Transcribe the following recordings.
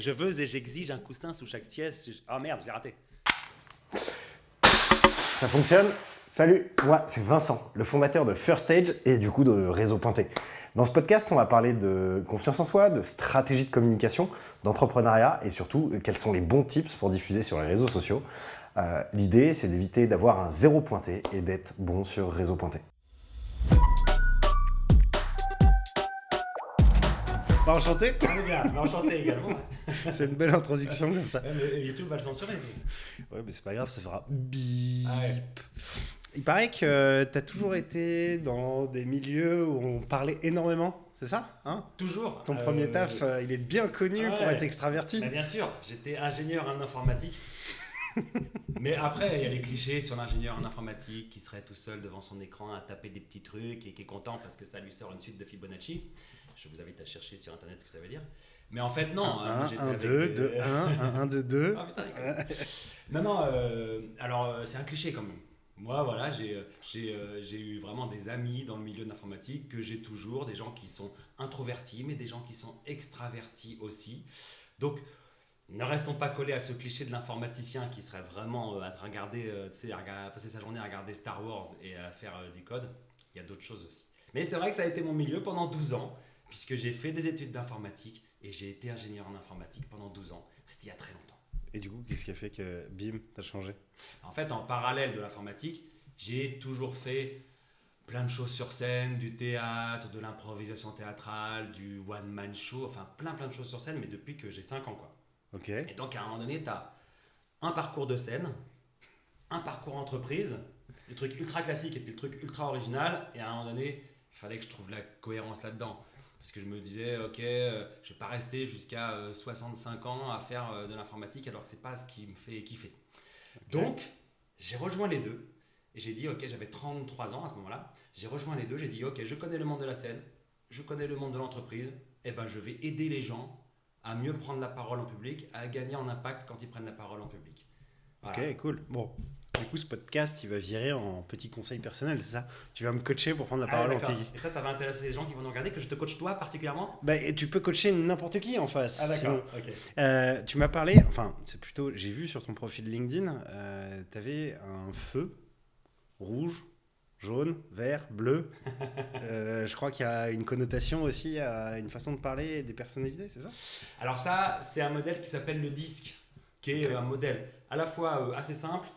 je veux et j'exige un coussin sous chaque siège. Oh merde, j'ai raté. Ça fonctionne? Salut, moi c'est Vincent, le fondateur de First Stage et du coup de Réseau Pointé. Dans ce podcast, on va parler de confiance en soi, de stratégie de communication, d'entrepreneuriat et surtout quels sont les bons tips pour diffuser sur les réseaux sociaux. L'idée, c'est d'éviter d'avoir un zéro pointé et d'être bon sur Réseau Pointé. Enchanté. On est bien, mais enchanté également. C'est une belle introduction comme ça. Mais YouTube va le censurer. Ouais, mais c'est pas grave, ça fera bip. Ah ouais. Il paraît que t'as toujours été dans des milieux où on parlait énormément, c'est ça, hein? Toujours. Ton premier taf, il est bien connu pour être extraverti. Bah, bien sûr, j'étais ingénieur en informatique. Mais après, il y a les clichés sur l'ingénieur en informatique qui serait tout seul devant son écran à taper des petits trucs et qui est content parce que ça lui sort une suite de Fibonacci. Je vous invite à chercher sur internet ce que ça veut dire. Mais en fait, non. 1, 2, 2, 1, 1, 2, 2. Ah, putain, non, alors c'est un cliché quand même. Moi, voilà, j'ai eu vraiment des amis dans le milieu de l'informatique que j'ai toujours, des gens qui sont introvertis, mais des gens qui sont extravertis aussi. Donc, ne restons pas collés à ce cliché de l'informaticien qui serait vraiment à regarder, à passer sa journée à regarder Star Wars et à faire du code. Il y a d'autres choses aussi. Mais c'est vrai que ça a été mon milieu pendant 12 ans, puisque j'ai fait des études d'informatique et j'ai été ingénieur en informatique pendant 12 ans. C'était il y a très longtemps. Et du coup, qu'est-ce qui a fait que, bim, t'as changé? En fait, en parallèle de l'informatique, j'ai toujours fait plein de choses sur scène, du théâtre, de l'improvisation théâtrale, du one-man show, enfin plein de choses sur scène, mais depuis que j'ai 5 ans, quoi. Ok. Et donc, à un moment donné, tu as un parcours de scène, un parcours entreprise, le truc ultra classique et puis le truc ultra original, et à un moment donné, il fallait que je trouve la cohérence là-dedans. Parce que je me disais, ok, je ne vais pas rester jusqu'à 65 ans à faire de l'informatique alors que ce n'est pas ce qui me fait kiffer. Okay. Donc, j'ai rejoint les deux et j'ai dit, ok, j'avais 33 ans à ce moment-là, j'ai rejoint les deux, j'ai dit, ok, je connais le monde de la scène, je connais le monde de l'entreprise, et ben je vais aider les gens à mieux prendre la parole en public, à gagner en impact quand ils prennent la parole en public. Voilà. Ok, cool. Bon. Du coup, ce podcast, il va virer en petit conseil personnel, c'est ça? Tu vas me coacher pour prendre la parole en public. Et ça va intéresser les gens qui vont nous regarder, que je te coach toi particulièrement? Bah, et tu peux coacher n'importe qui en face. Ah d'accord, ok. Tu m'as parlé, enfin, c'est plutôt, j'ai vu sur ton profil LinkedIn, tu avais un feu rouge, jaune, vert, bleu. Je crois qu'il y a une connotation aussi à une façon de parler des personnalités, c'est ça? Alors ça, c'est un modèle qui s'appelle le disque, qui est un modèle à la fois assez simple,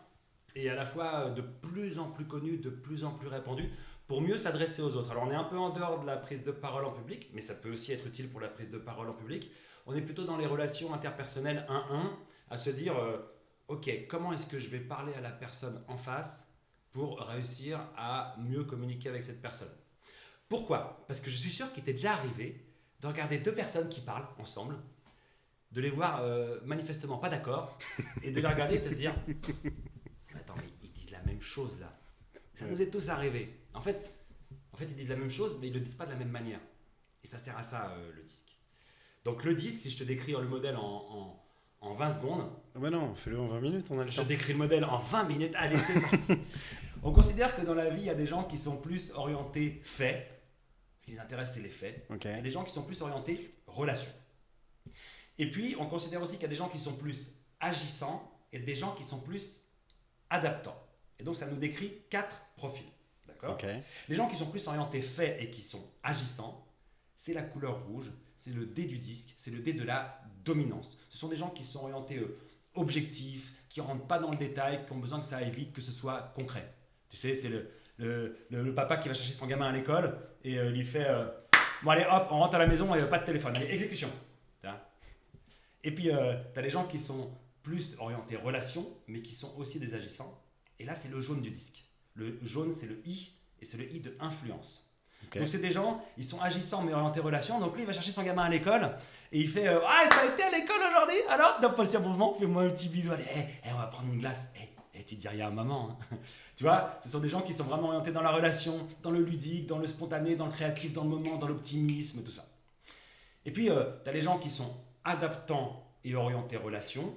et à la fois de plus en plus connu, de plus en plus répandu, pour mieux s'adresser aux autres. Alors on est un peu en dehors de la prise de parole en public, mais ça peut aussi être utile pour la prise de parole en public. On est plutôt dans les relations interpersonnelles 1-1, à se dire, ok, comment est-ce que je vais parler à la personne en face pour réussir à mieux communiquer avec cette personne? Pourquoi? Parce que je suis sûr qu'il t'est déjà arrivé de regarder deux personnes qui parlent ensemble, de les voir manifestement pas d'accord, et de les regarder et de te dire... Attends, mais ils disent la même chose là. Ça nous est tous arrivé. En fait, ils disent la même chose, mais ils ne le disent pas de la même manière. Et ça sert à ça, le disque. Donc le disque, si je te décris le modèle en 20 secondes... Ah bah non, fais-le en 20 minutes, on a le temps. Je décris le modèle en 20 minutes. Allez, c'est parti. On considère que dans la vie, il y a des gens qui sont plus orientés faits. Ce qui les intéresse, c'est les faits. Okay. Et des gens qui sont plus orientés relations. Et puis, on considère aussi qu'il y a des gens qui sont plus agissants et des gens qui sont plus adaptants. Et donc, ça nous décrit 4 profils. D'accord ? Okay. Les gens qui sont plus orientés faits et qui sont agissants, c'est la couleur rouge, c'est le D du disque, c'est le D de la dominance. Ce sont des gens qui sont orientés objectifs, qui ne rentrent pas dans le détail, qui ont besoin que ça aille vite, que ce soit concret. Tu sais, c'est le papa qui va chercher son gamin à l'école et lui fait bon allez hop, on rentre à la maison et pas de téléphone, allez exécution. Et puis tu as les gens qui sont plus orientés relations, mais qui sont aussi des agissants. Et là, c'est le jaune du disque. Le jaune, c'est le I, et c'est le I de influence. Okay. Donc c'est des gens, ils sont agissants mais orientés relations. Donc lui, il va chercher son gamin à l'école et il fait ah, ça a été à l'école aujourd'hui? Alors, dans Posture Mouvement, fais-moi un petit bisou. Allez, on va prendre une glace. Tu dis rien à maman. Hein. Tu vois, ce sont des gens qui sont vraiment orientés dans la relation, dans le ludique, dans le spontané, dans le créatif, dans le moment, dans l'optimisme, tout ça. Et puis, tu as les gens qui sont adaptants et orientés relations.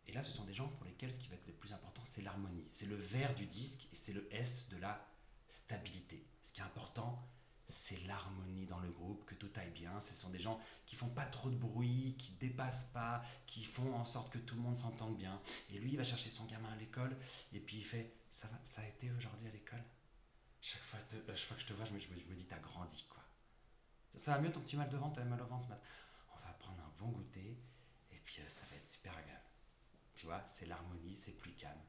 Et là, ce sont des gens pour lesquels ce qui va être le plus important, c'est l'harmonie. C'est le vert du disque et c'est le S de la stabilité. Ce qui est important, c'est l'harmonie dans le groupe, que tout aille bien. Ce sont des gens qui font pas trop de bruit, qui dépassent pas, qui font en sorte que tout le monde s'entende bien. Et lui, il va chercher son gamin à l'école, et puis il fait, ça va, ça a été aujourd'hui à l'école? Chaque fois que je te vois, je me dis, t'as grandi, quoi. Ça va mieux ton petit mal de ventre, t'avais mal au ventre ce matin? On va prendre un bon goûter, et puis ça va être super agréable. Tu vois, c'est l'harmonie, c'est plus calme.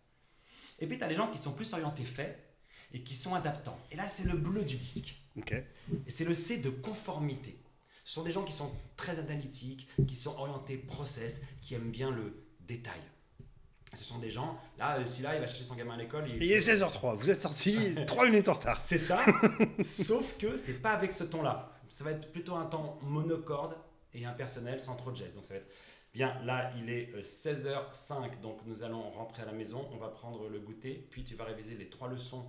Et puis t'as les gens qui sont plus orientés faits, et qui sont adaptants. Et là, c'est le bleu du disque. Ok. Et c'est le C de conformité. Ce sont des gens qui sont très analytiques, qui sont orientés process, qui aiment bien le détail. Ce sont des gens, là, celui-là, il va chercher son gamin à l'école. Il est 16h03, vous êtes sorti 3 minutes en retard. C'est ça, sauf que c'est pas avec ce ton-là. Ça va être plutôt un temps monocorde et impersonnel, sans trop de gestes. Donc ça va être, bien, là, il est 16h05, donc nous allons rentrer à la maison, on va prendre le goûter, puis tu vas réviser les 3 leçons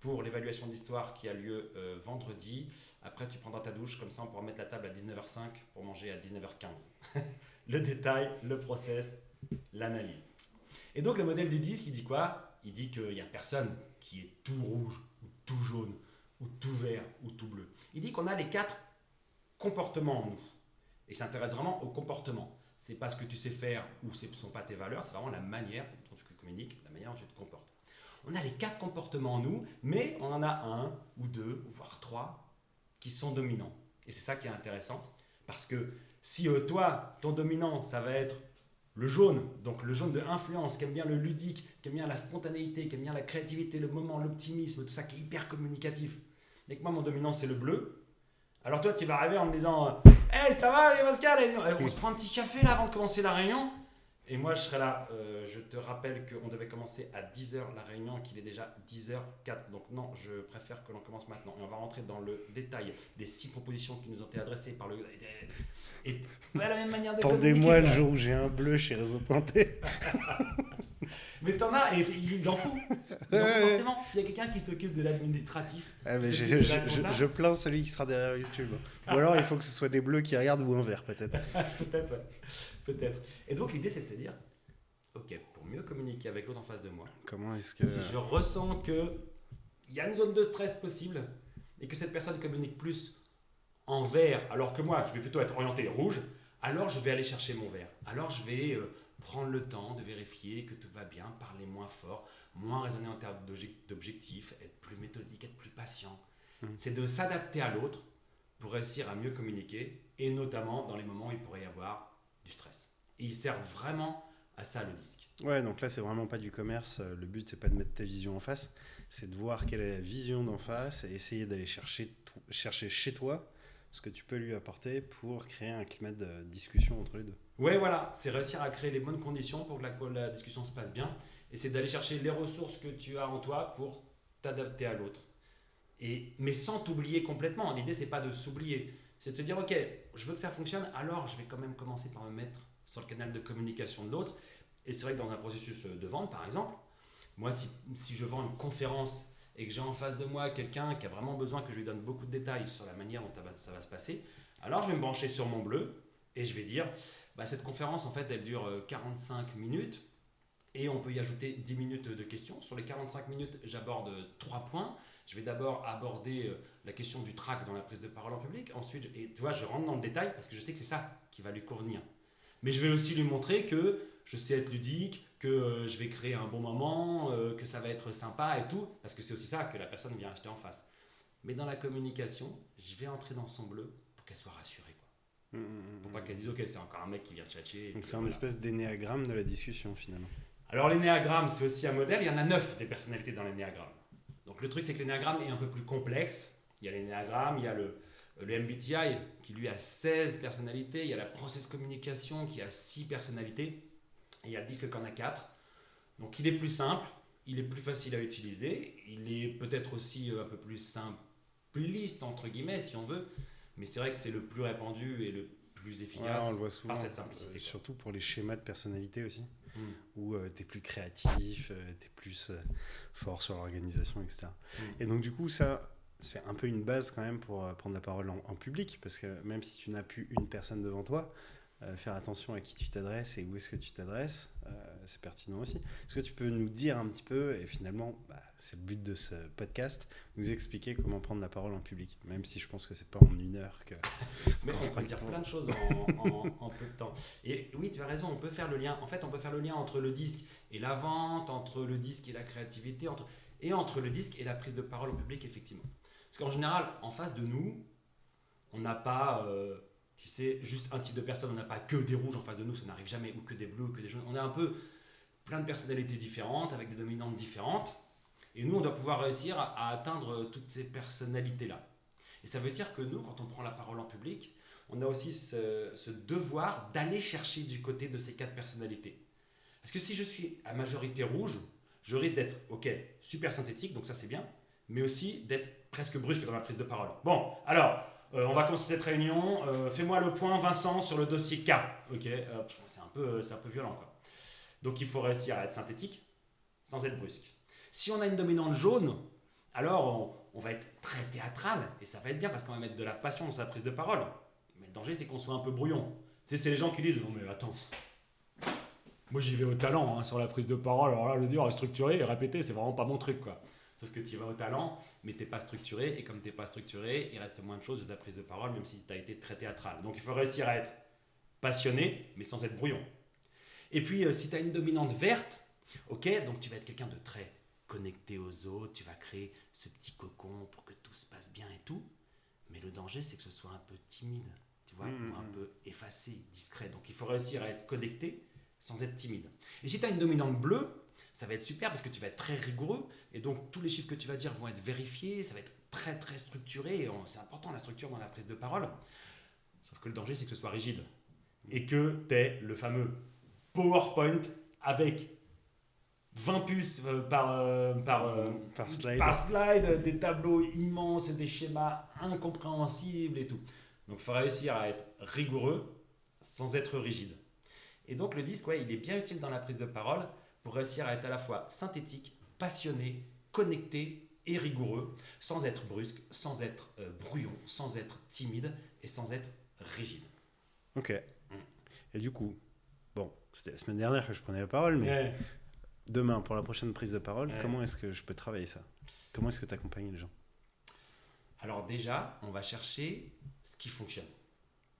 pour l'évaluation d'histoire qui a lieu vendredi. Après, tu prendras ta douche, comme ça on pourra mettre la table à 19h05 pour manger à 19h15. Le détail, le process, l'analyse. Et donc le modèle du disque, il dit quoi? Il dit qu'il n'y a personne qui est tout rouge, ou tout jaune, ou tout vert, ou tout bleu. Il dit qu'on a les 4 comportements en nous. Et il s'intéresse vraiment au comportement. C'est pas ce que tu sais faire ou ce ne sont pas tes valeurs, c'est vraiment la manière dont tu communiques, la manière dont tu te comportes. On a les 4 comportements en nous, mais on en a 1 ou 2, voire 3 qui sont dominants. Et c'est ça qui est intéressant, parce que si toi, ton dominant, ça va être le jaune, donc le jaune de influence, qui aime bien le ludique, qui aime bien la spontanéité, qui aime bien la créativité, le moment, l'optimisme, tout ça qui est hyper communicatif. Et que moi, mon dominant, c'est le bleu. Alors toi, tu vas arriver en me disant « Hey, ça va, Pascal? On se prend un petit café là avant de commencer la réunion ?» Et moi, je serai là. Je te rappelle qu'on devait commencer à 10h la réunion et qu'il est déjà 10h04. Donc non, je préfère que l'on commence maintenant. Et on va rentrer dans le détail des 6 propositions qui nous ont été adressées par le... Et pas la même manière de communiquer. Pendez-moi le jour où j'ai un bleu chez Réseau Pointé. Mais t'en as, et il en faut. Il en faut forcément. S'il y a quelqu'un qui s'occupe de l'administratif, Ah, mais je plains celui qui sera derrière YouTube. Ou alors il faut que ce soit des bleus qui regardent ou un vert peut-être. Peut-être, ouais. Peut-être. Et donc l'idée c'est de se dire, ok, pour mieux communiquer avec l'autre en face de moi, comment est-ce que... si je ressens qu'il y a une zone de stress possible et que cette personne communique plus en vert, alors que moi je vais plutôt être orienté rouge, alors je vais aller chercher mon vert. Alors je vais prendre le temps de vérifier que tout va bien, parler moins fort, moins raisonner en termes d'objectifs, être plus méthodique, être plus patient. C'est de s'adapter à l'autre pour réussir à mieux communiquer, et notamment dans les moments où il pourrait y avoir du stress. Et il sert vraiment à ça, le disque. Ouais, donc là, c'est vraiment pas du commerce. Le but, c'est pas de mettre ta vision en face, c'est de voir quelle est la vision d'en face et essayer d'aller chercher chez toi ce que tu peux lui apporter pour créer un climat de discussion entre les deux. Ouais, voilà, c'est réussir à créer les bonnes conditions pour que la discussion se passe bien, et c'est d'aller chercher les ressources que tu as en toi pour t'adapter à l'autre. Mais sans t'oublier complètement. L'idée, c'est pas de s'oublier. C'est de se dire, ok, je veux que ça fonctionne, alors je vais quand même commencer par me mettre sur le canal de communication de l'autre. Et c'est vrai que dans un processus de vente, par exemple, moi, si je vends une conférence et que j'ai en face de moi quelqu'un qui a vraiment besoin que je lui donne beaucoup de détails sur la manière dont ça va se passer, alors je vais me brancher sur mon bleu et je vais dire, cette conférence, en fait, elle dure 45 minutes et on peut y ajouter 10 minutes de questions. Sur les 45 minutes, j'aborde 3 points. Je vais d'abord aborder la question du trac dans la prise de parole en public. Ensuite, et tu vois, je rentre dans le détail parce que je sais que c'est ça qui va lui convenir. Mais je vais aussi lui montrer que je sais être ludique, que je vais créer un bon moment, que ça va être sympa et tout, parce que c'est aussi ça que la personne vient acheter en face. Mais dans la communication, je vais entrer dans son bleu pour qu'elle soit rassurée, quoi. Pour pas qu'elle se dise, ok, c'est encore un mec qui vient tchatcher. Donc c'est un espèce d'énéagramme de la discussion finalement. Alors l'énéagramme, c'est aussi un modèle. Il y en a 9 des personnalités dans l'énéagramme. Donc le truc, c'est que l'énéagramme est un peu plus complexe. Il y a l'énéagramme, il y a le MBTI qui lui a 16 personnalités. Il y a la process communication qui a 6 personnalités. Et il y a le disque qui en a 4. Donc il est plus simple, il est plus facile à utiliser. Il est peut-être aussi un peu plus simpliste, entre guillemets, si on veut. Mais c'est vrai que c'est le plus répandu et le plus efficace, on le voit souvent, par cette simplicité. Surtout pour les schémas de personnalité aussi. Où tu es plus créatif, tu es plus fort sur l'organisation, etc. Et donc du coup, ça, c'est un peu une base quand même pour prendre la parole en public, parce que même si tu n'as plus une personne devant toi, faire attention à qui tu t'adresses et où est-ce que tu t'adresses, c'est pertinent aussi. Est-ce que tu peux nous dire un petit peu, et finalement, c'est le but de ce podcast, nous expliquer comment prendre la parole en public, même si je pense que c'est pas en 1 heure que... Mais on peut dire plein de choses en peu de temps. Et oui, tu as raison, on peut faire le lien. En fait, on peut faire le lien entre le disque et la vente, entre le disque et la créativité, entre le disque et la prise de parole en public, effectivement. Parce qu'en général, en face de nous, on n'a pas, tu sais, juste un type de personne. On n'a pas que des rouges en face de nous, ça n'arrive jamais, ou que des bleus, ou que des jaunes. On a un peu plein de personnalités différentes, avec des dominantes différentes. Et nous, on doit pouvoir réussir à atteindre toutes ces personnalités-là. Et ça veut dire que nous, quand on prend la parole en public, on a aussi ce devoir d'aller chercher du côté de ces 4 personnalités. Parce que si je suis à majorité rouge, je risque d'être, ok, super synthétique, donc ça c'est bien, mais aussi d'être presque brusque dans ma prise de parole. Bon, alors, on va commencer cette réunion. Fais-moi le point, Vincent, sur le dossier K. Ok, c'est un peu violent, quoi. Donc il faut réussir à être synthétique sans être brusque. Si on a une dominante jaune, alors on va être très théâtral et ça va être bien parce qu'on va mettre de la passion dans sa prise de parole. Mais le danger, c'est qu'on soit un peu brouillon. Tu sais, c'est les gens qui disent non mais attends, moi j'y vais au talent sur la prise de parole. Alors là, je veux dire, structurer et répéter, c'est vraiment pas mon truc, quoi. Sauf que tu y vas au talent, mais t'es pas structuré, et comme t'es pas structuré, il reste moins de choses de ta prise de parole, même si tu as été très théâtral. Donc il faut réussir à être passionné, mais sans être brouillon. Et puis si tu as une dominante verte, ok, donc tu vas être quelqu'un de très connecté aux autres, tu vas créer ce petit cocon pour que tout se passe bien et tout, mais le danger c'est que ce soit un peu timide, tu vois, ou un peu effacé, discret. Donc il faut réussir à être connecté sans être timide. Et si tu as une dominante bleue, ça va être super parce que tu vas être très rigoureux et donc tous les chiffres que tu vas dire vont être vérifiés, ça va être très très structuré, et c'est important la structure dans la prise de parole. Sauf que le danger c'est que ce soit rigide et que tu aies le fameux PowerPoint avec 20 puces par slide, des tableaux immenses, des schémas incompréhensibles et tout. Donc il faut réussir à être rigoureux sans être rigide. Et donc le disque, il est bien utile dans la prise de parole pour réussir à être à la fois synthétique, passionné, connecté et rigoureux, sans être brusque, sans être brouillon, sans être timide et sans être rigide. Ok. Et du coup, bon, c'était la semaine dernière que je prenais la parole, mais demain, pour la prochaine prise de parole, comment est-ce que je peux travailler ça ? Comment est-ce que tu accompagnes les gens ? Alors déjà, on va chercher ce qui fonctionne.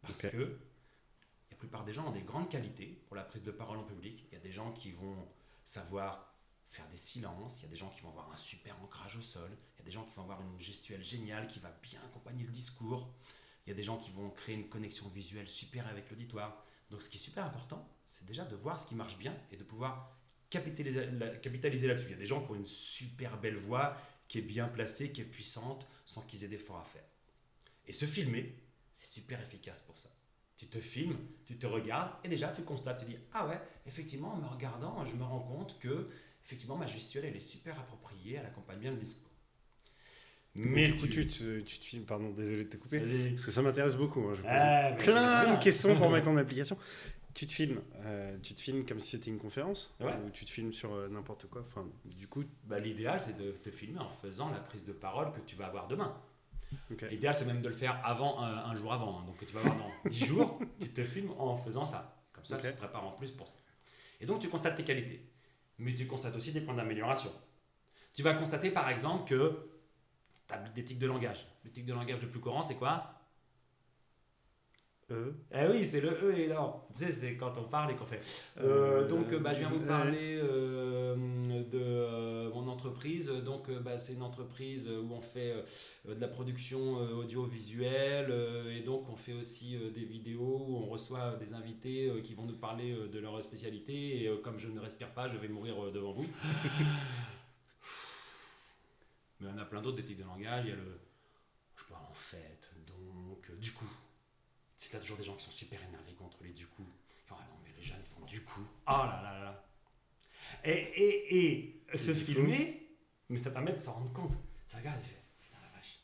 Parce que la plupart des gens ont des grandes qualités pour la prise de parole en public. Il y a des gens qui vont savoir faire des silences, il y a des gens qui vont avoir un super ancrage au sol, il y a des gens qui vont avoir une gestuelle géniale qui va bien accompagner le discours, il y a des gens qui vont créer une connexion visuelle super avec l'auditoire. Donc ce qui est super important, c'est déjà de voir ce qui marche bien et de pouvoir capitaliser là-dessus. Il y a des gens qui ont une super belle voix, qui est bien placée, qui est puissante, sans qu'ils aient d'efforts à faire. Et se filmer, c'est super efficace pour ça. Tu te filmes, tu te regardes et déjà tu constates, tu dis « Ah ouais, effectivement, en me regardant, je me rends compte que effectivement, ma gestuelle, elle est super appropriée, elle accompagne bien le discours. » Mais du coup, tu te filmes, pardon, désolé de te couper, parce que ça m'intéresse beaucoup. Je pose plein de questions pour mettre en application. Tu te filmes comme si c'était une conférence ou tu te filmes sur n'importe quoi. Enfin, du coup, l'idéal, c'est de te filmer en faisant la prise de parole que tu vas avoir demain. Okay. L'idéal, c'est même de le faire un jour avant. Donc, tu vas avoir dans 10 jours, tu te filmes en faisant ça. Comme ça, tu te prépares en plus pour ça. Et donc, tu constates tes qualités. Mais tu constates aussi des points d'amélioration. Tu vas constater, par exemple, que tu as des tics de langage. Le tic de langage le plus courant, c'est quoi ? Eh oui, c'est le E et non. Tu sais, c'est quand on parle et qu'on fait. Donc, je viens vous parler de mon entreprise. Donc, c'est une entreprise où on fait de la production audiovisuelle et donc on fait aussi des vidéos où on reçoit des invités qui vont nous parler de leur spécialité. Et comme je ne respire pas, je vais mourir devant vous. Mais on a plein d'autres des tics de langage. Il y a le. Je sais pas, en fait, donc, du coup. Si t'as toujours des gens qui sont super énervés contre les du coup, oh non mais les jeunes font du coup, oh là là là. Et se filmer, mais ça permet de s'en rendre compte. Tu regardes, tu fais, putain la vache.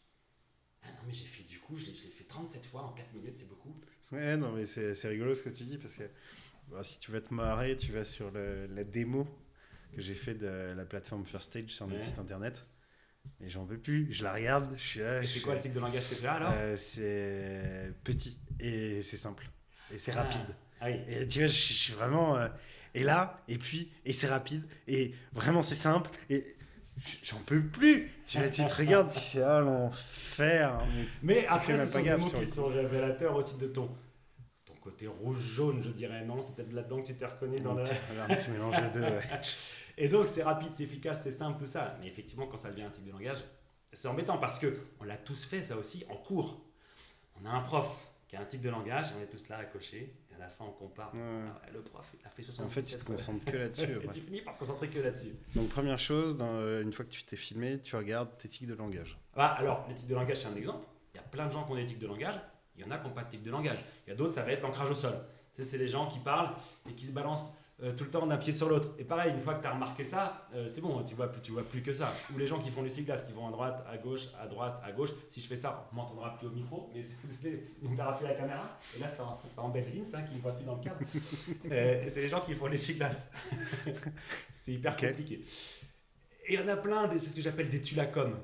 Ah non mais j'ai fait du coup, je l'ai fait 37 fois en 4 minutes, c'est beaucoup. Ouais non mais c'est rigolo ce que tu dis parce que si tu veux te marrer, tu vas sur la démo que j'ai fait de la plateforme First Stage sur notre site internet. Mais j'en peux plus, je la regarde, je suis là. Et c'est quoi le tic de langage que tu as alors ? C'est petit et c'est simple et c'est rapide. Ah oui. Et tu vois, je suis vraiment. Et là, et c'est rapide, et vraiment c'est simple, et j'en peux plus. Tu te regardes, tu fais ah l'enfer. Mais tu après, fais même ce pas sont des gaffe mots sur qui le coup. sont révélateurs aussi de ton côté rouge-jaune, je dirais. Non, c'est peut-être là-dedans que tu t'es reconnu dans la... Un petit mélange des deux. Ouais. Et donc, c'est rapide, c'est efficace, c'est simple, tout ça. Mais effectivement, quand ça devient un tic de langage, c'est embêtant parce qu'on l'a tous fait, ça aussi, en cours. On a un prof qui a un tic de langage, et on est tous là à cocher. Et à la fin, on compare. Ouais. Ah ouais, le prof, il a fait 77 En fait, tu te fois. concentres que là-dessus. Et Ouais. tu finis par te concentrer que là-dessus. Donc, première chose, une fois que tu t'es filmé, tu regardes tes tics de langage. Ah, alors, les tics de langage, c'est un exemple. Il y a plein de gens qui ont des tics de langage. Il y en a qui n'ont pas de tics de langage. Il y a d'autres, ça va être l'ancrage au sol. Tu sais, c'est les gens qui parlent et qui se balancent tout le temps d'un pied sur l'autre. Et pareil, une fois que tu as remarqué ça, c'est bon, tu vois plus que ça. Ou les gens qui font l'essuie-glace, qui vont à droite, à gauche. Si je fais ça, on ne m'entendra plus au micro, mais on ne verra plus la caméra. Et là, ça embête Vince, qui ne voit plus dans le cadre. Et c'est les gens qui font l'essuie-glace. C'est hyper compliqué. Et il y en a plein, c'est ce que j'appelle des tulacom.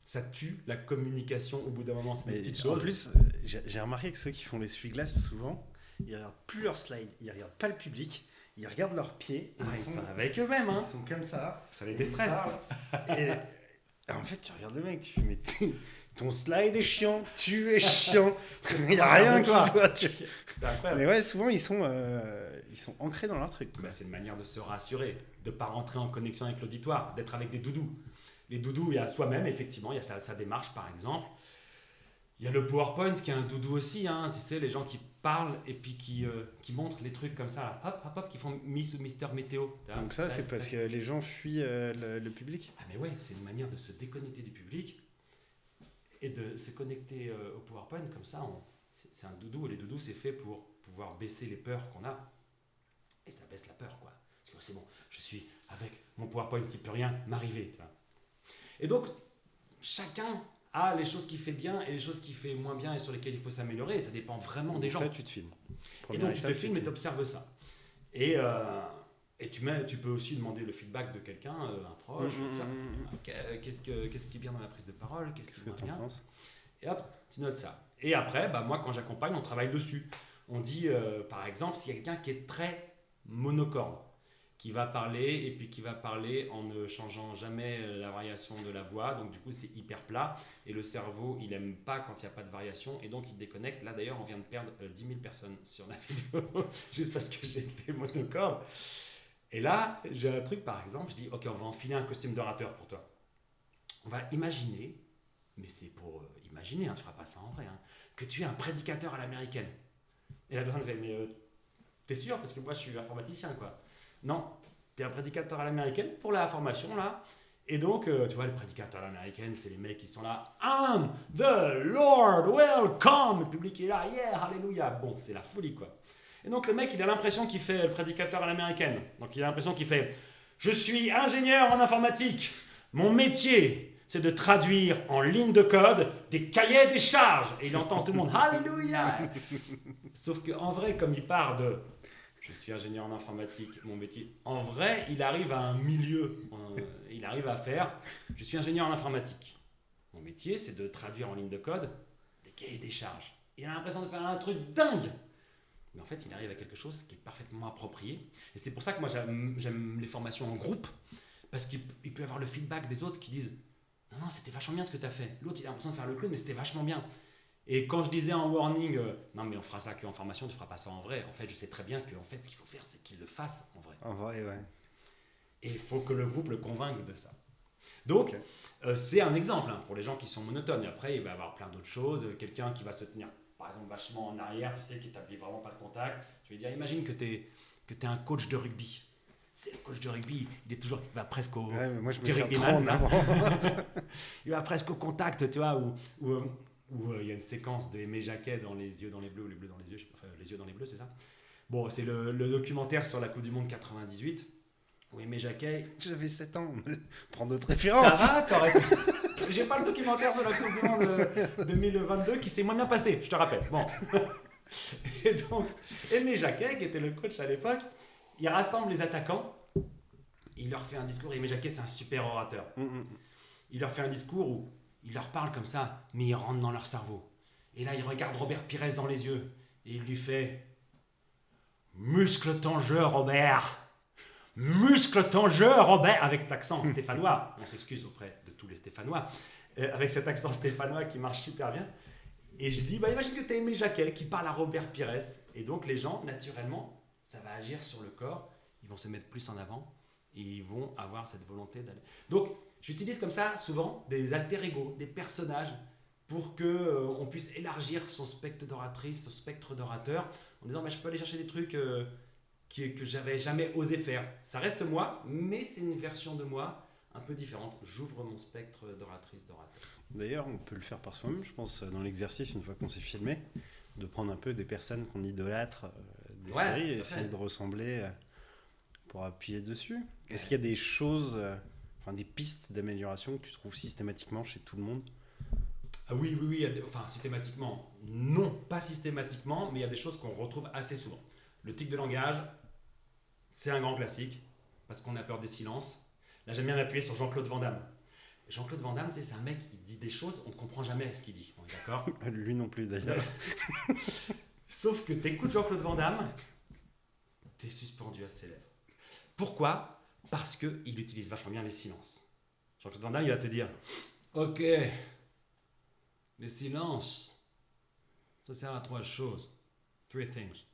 Ça tue la communication au bout d'un moment, c'est des petites choses. En plus, j'ai remarqué que ceux qui font l'essuie-glace, souvent, ils regardent plus leur slide, ils regardent pas le public, ils regardent leurs pieds. Et Ils sont avec eux-mêmes, hein. Ils sont comme ça. Ça les déstresse. Et en fait, tu regardes le mec, tu fais, mais ton slide est chiant, tu es chiant. Il n'y a rien qui va. C'est incroyable. Mais ouais, souvent, ils sont ancrés dans leur truc. Bah, c'est une manière de se rassurer, de ne pas rentrer en connexion avec l'auditoire, d'être avec des doudous. Les doudous, il y a soi-même, effectivement, il y a sa démarche, par exemple. Il y a le PowerPoint qui est un doudou aussi, hein, tu sais, les gens qui parlent et puis qui montrent les trucs comme ça, hop, hop, hop, qui font Miss ou Mister Météo. Donc ça, c'est parce que les gens fuient le public. Ah mais ouais, c'est une manière de se déconnecter du public et de se connecter au PowerPoint, comme ça, c'est un doudou, et les doudous, c'est fait pour pouvoir baisser les peurs qu'on a, et ça baisse la peur, quoi. Parce que c'est bon, je suis avec mon PowerPoint, il ne peut rien m'arriver, tu vois. Et donc, chacun a les choses qu'il fait bien et les choses qu'il fait moins bien et sur lesquelles il faut s'améliorer. Et ça dépend vraiment des gens. Ça, tu te filmes. Et donc, tu te filmes et tu observes ça. Et tu peux aussi demander le feedback de quelqu'un, un proche. Qu'est-ce qui est bien dans la prise de parole? Qu'est-ce qui est que bien? penses? Et hop, tu notes ça. Et après, moi, quand j'accompagne, on travaille dessus. On dit, par exemple, s'il y a quelqu'un qui est très monocorde, qui va parler et puis qui va parler en ne changeant jamais la variation de la voix, donc du coup c'est hyper plat et le cerveau il aime pas quand il n'y a pas de variation et donc il déconnecte. Là d'ailleurs on vient de perdre 10 000 personnes sur la vidéo juste parce que j'ai été monocorde. Et là j'ai un truc, par exemple, je dis ok, on va enfiler un costume d'orateur pour toi, on va imaginer, mais c'est pour imaginer, tu feras pas ça en vrai, que tu es un prédicateur à l'américaine. Et la personne fait mais t'es sûr, parce que moi je suis informaticien, quoi. Non, tu es un prédicateur à l'américaine pour la formation, là. Et donc, tu vois, les prédicateurs à l'américaine, c'est les mecs qui sont là. I'm the Lord, welcome. Le public est là, yeah, alléluia. Bon, c'est la folie, quoi. Et donc, le mec, il a l'impression qu'il fait le prédicateur à l'américaine. Donc, il a l'impression qu'il fait je suis ingénieur en informatique. Mon métier, c'est de traduire en ligne de code des cahiers des charges. Et il entend tout le monde, alléluia. Sauf qu'en vrai, comme il part de je suis ingénieur en informatique, mon métier. En vrai, il arrive à un milieu. Il arrive à faire je suis ingénieur en informatique. Mon métier, c'est de traduire en ligne de code des cahiers des charges. Il a l'impression de faire un truc dingue. Mais en fait, il arrive à quelque chose qui est parfaitement approprié. Et c'est pour ça que moi, j'aime les formations en groupe. Parce qu'il peut y avoir le feedback des autres qui disent non, c'était vachement bien ce que tu as fait. L'autre, il a l'impression de faire le clown, mais c'était vachement bien. Et quand je disais en warning, non mais on fera ça qu'en formation, tu ne feras pas ça en vrai. En fait, je sais très bien que en fait, ce qu'il faut faire, c'est qu'il le fasse en vrai. En vrai, ouais. Et il faut que le groupe le convainque de ça. Donc, c'est un exemple pour les gens qui sont monotones. Et après, il va y avoir plein d'autres choses. Quelqu'un qui va se tenir, par exemple, vachement en arrière, tu sais, qui n'établit vraiment pas de contact. Je vais dire, imagine que tu es un coach de rugby. C'est le coach de rugby, il va presque au... Ouais, mais moi, je me Thierry sens Guéman, trop en avant. il va presque au contact, tu vois, où il y a une séquence de Aimé Jacquet dans Les yeux dans les bleus, ou Les bleus dans les yeux, je sais pas, enfin, Les yeux dans les bleus, c'est ça. Bon, c'est le documentaire sur la Coupe du Monde 98, où Aimé Jacquet... J'avais 7 ans, prends d'autres références. Ça va, t'aurais pu... J'ai pas le documentaire sur la Coupe du Monde 2022 qui s'est moins bien passé, je te rappelle. Bon. Et donc, Aimé Jacquet, qui était le coach à l'époque, il rassemble les attaquants, il leur fait un discours, et Aimé Jacquet, c'est un super orateur. Il leur fait un discours où il leur parle comme ça, mais il rentre dans leur cerveau. Et là, il regarde Robert Pires dans les yeux, et il lui fait « Muscle ton jeu, Robert !» Muscle ton jeu, Robert, avec cet accent stéphanois. On s'excuse auprès de tous les Stéphanois. Avec cet accent stéphanois qui marche super bien. Et j'ai dit, imagine que tu as Aimé Jacquet qui parle à Robert Pires. Et donc les gens, naturellement, ça va agir sur le corps. Ils vont se mettre plus en avant et ils vont avoir cette volonté d'aller. Donc j'utilise comme ça souvent des alter ego, des personnages pour qu'on puisse élargir son spectre d'oratrice, son spectre d'orateur, en disant je peux aller chercher des trucs que j'avais jamais osé faire. Ça reste moi, mais c'est une version de moi un peu différente. J'ouvre mon spectre d'oratrice, d'orateur. D'ailleurs, on peut le faire par soi-même, je pense, dans l'exercice, une fois qu'on s'est filmé, de prendre un peu des personnes qu'on idolâtre, des séries, et essayer de ressembler pour appuyer dessus. Est-ce qu'il y a des choses, des pistes d'amélioration que tu trouves systématiquement chez tout le monde ? Oui, systématiquement, non, pas systématiquement, mais il y a des choses qu'on retrouve assez souvent. Le tic de langage, c'est un grand classique, parce qu'on a peur des silences. Là, j'aime bien m'appuyer sur Jean-Claude Van Damme. Jean-Claude Van Damme, c'est un mec qui dit des choses, on ne comprend jamais ce qu'il dit, on est d'accord ? Lui non plus d'ailleurs. Sauf que tu écoutes Jean-Claude Van Damme, tu es suspendu à ses lèvres. Pourquoi ? Parce qu'il utilise vachement bien les silences. Jean-Claude Van Damme, il va te dire « Ok, les silences, ça sert à 3 choses. 3 things.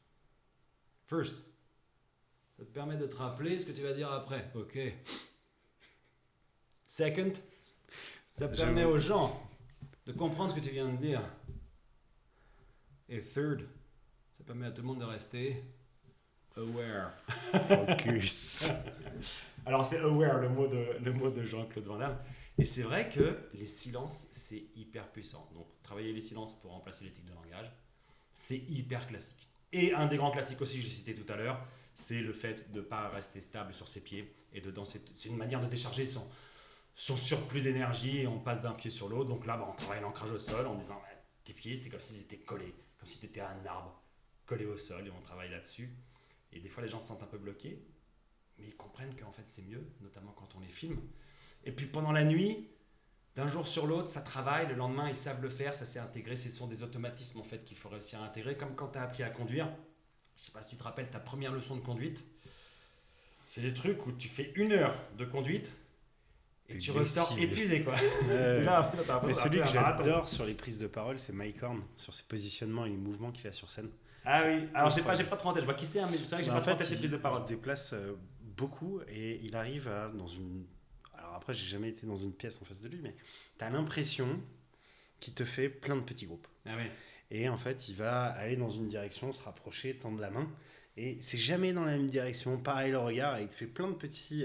First, ça te permet de te rappeler ce que tu vas dire après. Ok. Second, ça permet aux gens de comprendre ce que tu viens de dire. Et third, ça permet à tout le monde de rester aware. Focus. Alors c'est aware le mot de Jean-Claude Van Damme. Et c'est vrai que les silences, c'est hyper puissant. Donc travailler les silences pour remplacer les tics de langage, c'est hyper classique. Et un des grands classiques aussi que j'ai cité tout à l'heure, c'est le fait de ne pas rester stable sur ses pieds et de danser. C'est une manière de décharger son surplus d'énergie et on passe d'un pied sur l'autre. Donc là, on travaille l'ancrage au sol en disant tes pieds, c'est comme s'ils étaient collés, comme si tu étais un arbre collé au sol et on travaille là-dessus. Et des fois, les gens se sentent un peu bloqués, mais ils comprennent qu'en fait, c'est mieux, notamment quand on les filme. Et puis pendant la nuit, d'un jour sur l'autre, ça travaille, le lendemain, ils savent le faire, ça s'est intégré. Ce sont des automatismes en fait qu'il faut réussir à intégrer, comme quand tu as appris à conduire. Je ne sais pas si tu te rappelles ta première leçon de conduite. C'est des trucs où tu fais 1 heure de conduite et tu ressors épuisé, quoi. Mais celui que j'adore sur les prises de parole, c'est Mike Horn, sur ses positionnements et les mouvements qu'il a sur scène. Ah oui, alors j'ai pas trop en tête, je vois qui c'est, mais c'est vrai que j'ai pas trop en tête ses prises de parole. Il se déplace beaucoup et il arrive dans une... Alors après, j'ai jamais été dans une pièce en face de lui, mais tu as l'impression qu'il te fait plein de petits groupes. Ah oui. Et en fait, il va aller dans une direction, se rapprocher, tendre la main, et c'est jamais dans la même direction, pareil le regard, et il te fait plein de petits...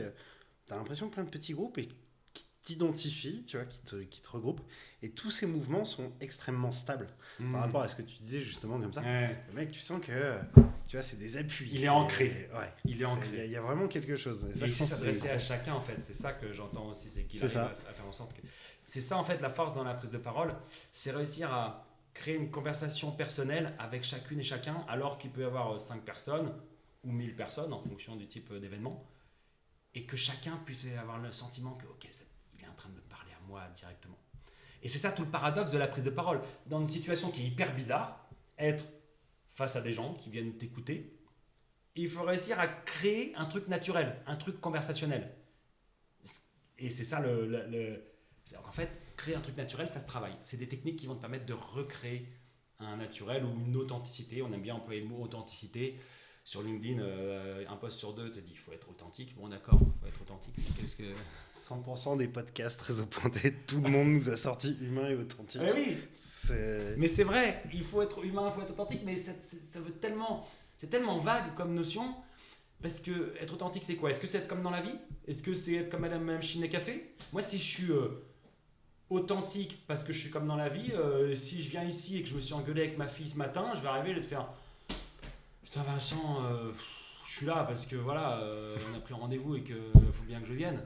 T'as l'impression plein de petits groupes et qui t'identifient, tu vois, qui te regroupent, et tous ces mouvements sont extrêmement stables par rapport à ce que tu disais justement comme ça. Ouais. Le mec, tu sens que, tu vois, c'est des appuis. Il est ancré. Ouais. Il est ancré. Il y a vraiment quelque chose. Et il sait s'adresser à chacun, en fait. C'est ça que j'entends aussi, c'est qu'il arrive à faire en sorte que... C'est ça, en fait, la force dans la prise de parole, c'est réussir à créer une conversation personnelle avec chacune et chacun, alors qu'il peut y avoir 5 personnes ou 1000 personnes, en fonction du type d'événement, et que chacun puisse avoir le sentiment que, ok, il est en train de me parler à moi directement. Et c'est ça tout le paradoxe de la prise de parole. Dans une situation qui est hyper bizarre, être face à des gens qui viennent t'écouter, il faut réussir à créer un truc naturel, un truc conversationnel. Et c'est ça en fait, créer un truc naturel, ça se travaille. C'est des techniques qui vont te permettre de recréer un naturel ou une authenticité. On aime bien employer le mot authenticité. Sur LinkedIn, un post sur 2 te dit il faut être authentique. Bon, d'accord, il faut être authentique. Qu'est-ce que... 100% des podcasts très pointés, tout le monde nous a sorti humain et authentique. Oui, mais c'est vrai, il faut être humain, il faut être authentique, mais ça veut tellement, c'est tellement vague comme notion. Parce que être authentique, c'est quoi ? Est-ce que c'est être comme dans la vie ? Est-ce que c'est être comme Madame Chiné Café ? Moi, si je suis authentique parce que je suis comme dans la vie, si je viens ici et que je me suis engueulé avec ma fille ce matin, je vais arriver et te faire putain Vincent, je suis là parce que voilà, on a pris rendez-vous et qu'il faut bien que je vienne.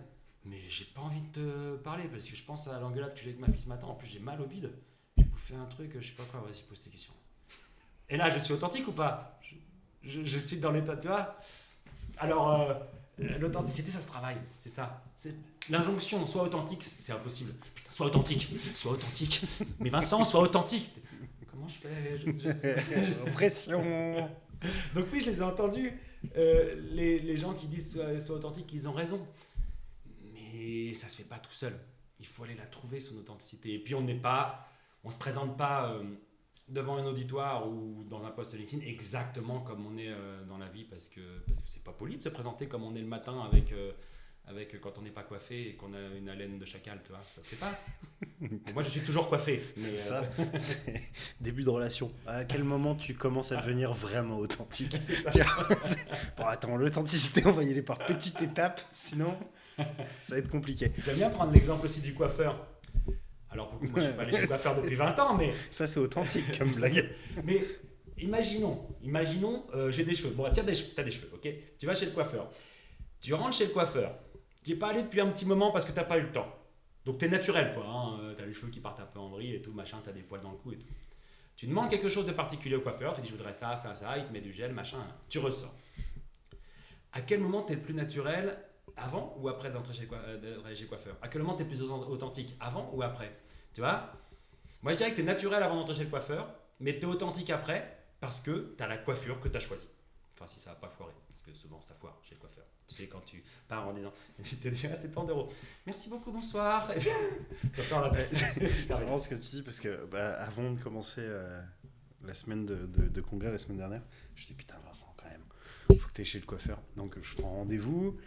Mais j'ai pas envie de te parler parce que je pense à l'engueulade que j'ai avec ma fille ce matin. En plus, j'ai mal au bide. J'ai bouffé un truc, je sais pas quoi. Vas-y, pose tes questions. Et là, je suis authentique ou pas ? Je suis dans l'état, tu vois ? Alors, l'authenticité, ça se travaille. C'est ça. C'est l'injonction, sois authentique, c'est impossible. Putain, sois authentique. Mais Vincent, sois authentique. Comment je fais ? Pression. Donc oui, je les ai entendus les gens qui disent sois authentique, ils ont raison. Mais ça se fait pas tout seul. Il faut aller la trouver, son authenticité. Et puis on se présente pas devant un auditoire ou dans un post LinkedIn exactement comme on est dans la vie parce que c'est pas poli de se présenter comme on est le matin avec quand on n'est pas coiffé et qu'on a une haleine de chacal, tu vois, ça se fait pas. Moi, je suis toujours coiffé. Mais c'est ça, c'est début de relation. À quel moment tu commences à devenir vraiment authentique? C'est ça. Bon, attends, l'authenticité, on va y aller par petites étapes, sinon ça va être compliqué. J'aime bien prendre l'exemple aussi du coiffeur. Alors, pour le coup, moi, je suis pas allé chez le coiffeur depuis 20 ans, mais... Ça, c'est authentique comme blague. Mais imaginons, j'ai des cheveux. Bon, tiens, t'as des cheveux, ok? Tu vas chez le coiffeur. Tu rentres chez le coiffeur. Tu n'y es pas allé depuis un petit moment parce que tu n'as pas eu le temps. Donc tu es naturel, quoi. Hein. Tu as les cheveux qui partent un peu en vrille et tout, machin, tu as des poils dans le cou et tout. Tu demandes quelque chose de particulier au coiffeur, tu dis je voudrais ça, il te met du gel, machin, tu ressors. À quel moment tu es le plus naturel, avant ou après d'entrer chez le coiffeur? À quel moment tu es le plus authentique, avant ou après? Tu vois? Moi je dirais que tu es naturel avant d'entrer chez le coiffeur, mais tu es authentique après parce que tu as la coiffure que tu as choisie. Enfin, si ça n'a pas foiré, parce que souvent ça foire chez le coiffeur. Tu sais, quand tu pars en disant, tu te dis, c'est tant d'euros. Merci beaucoup, bonsoir. Et puis, tu ressors la tête. C'est marrant ce que tu dis, parce que avant de commencer la semaine de congrès la semaine dernière, je dis, putain, Vincent, quand même, il faut que tu ailles chez le coiffeur. Donc, je prends rendez-vous.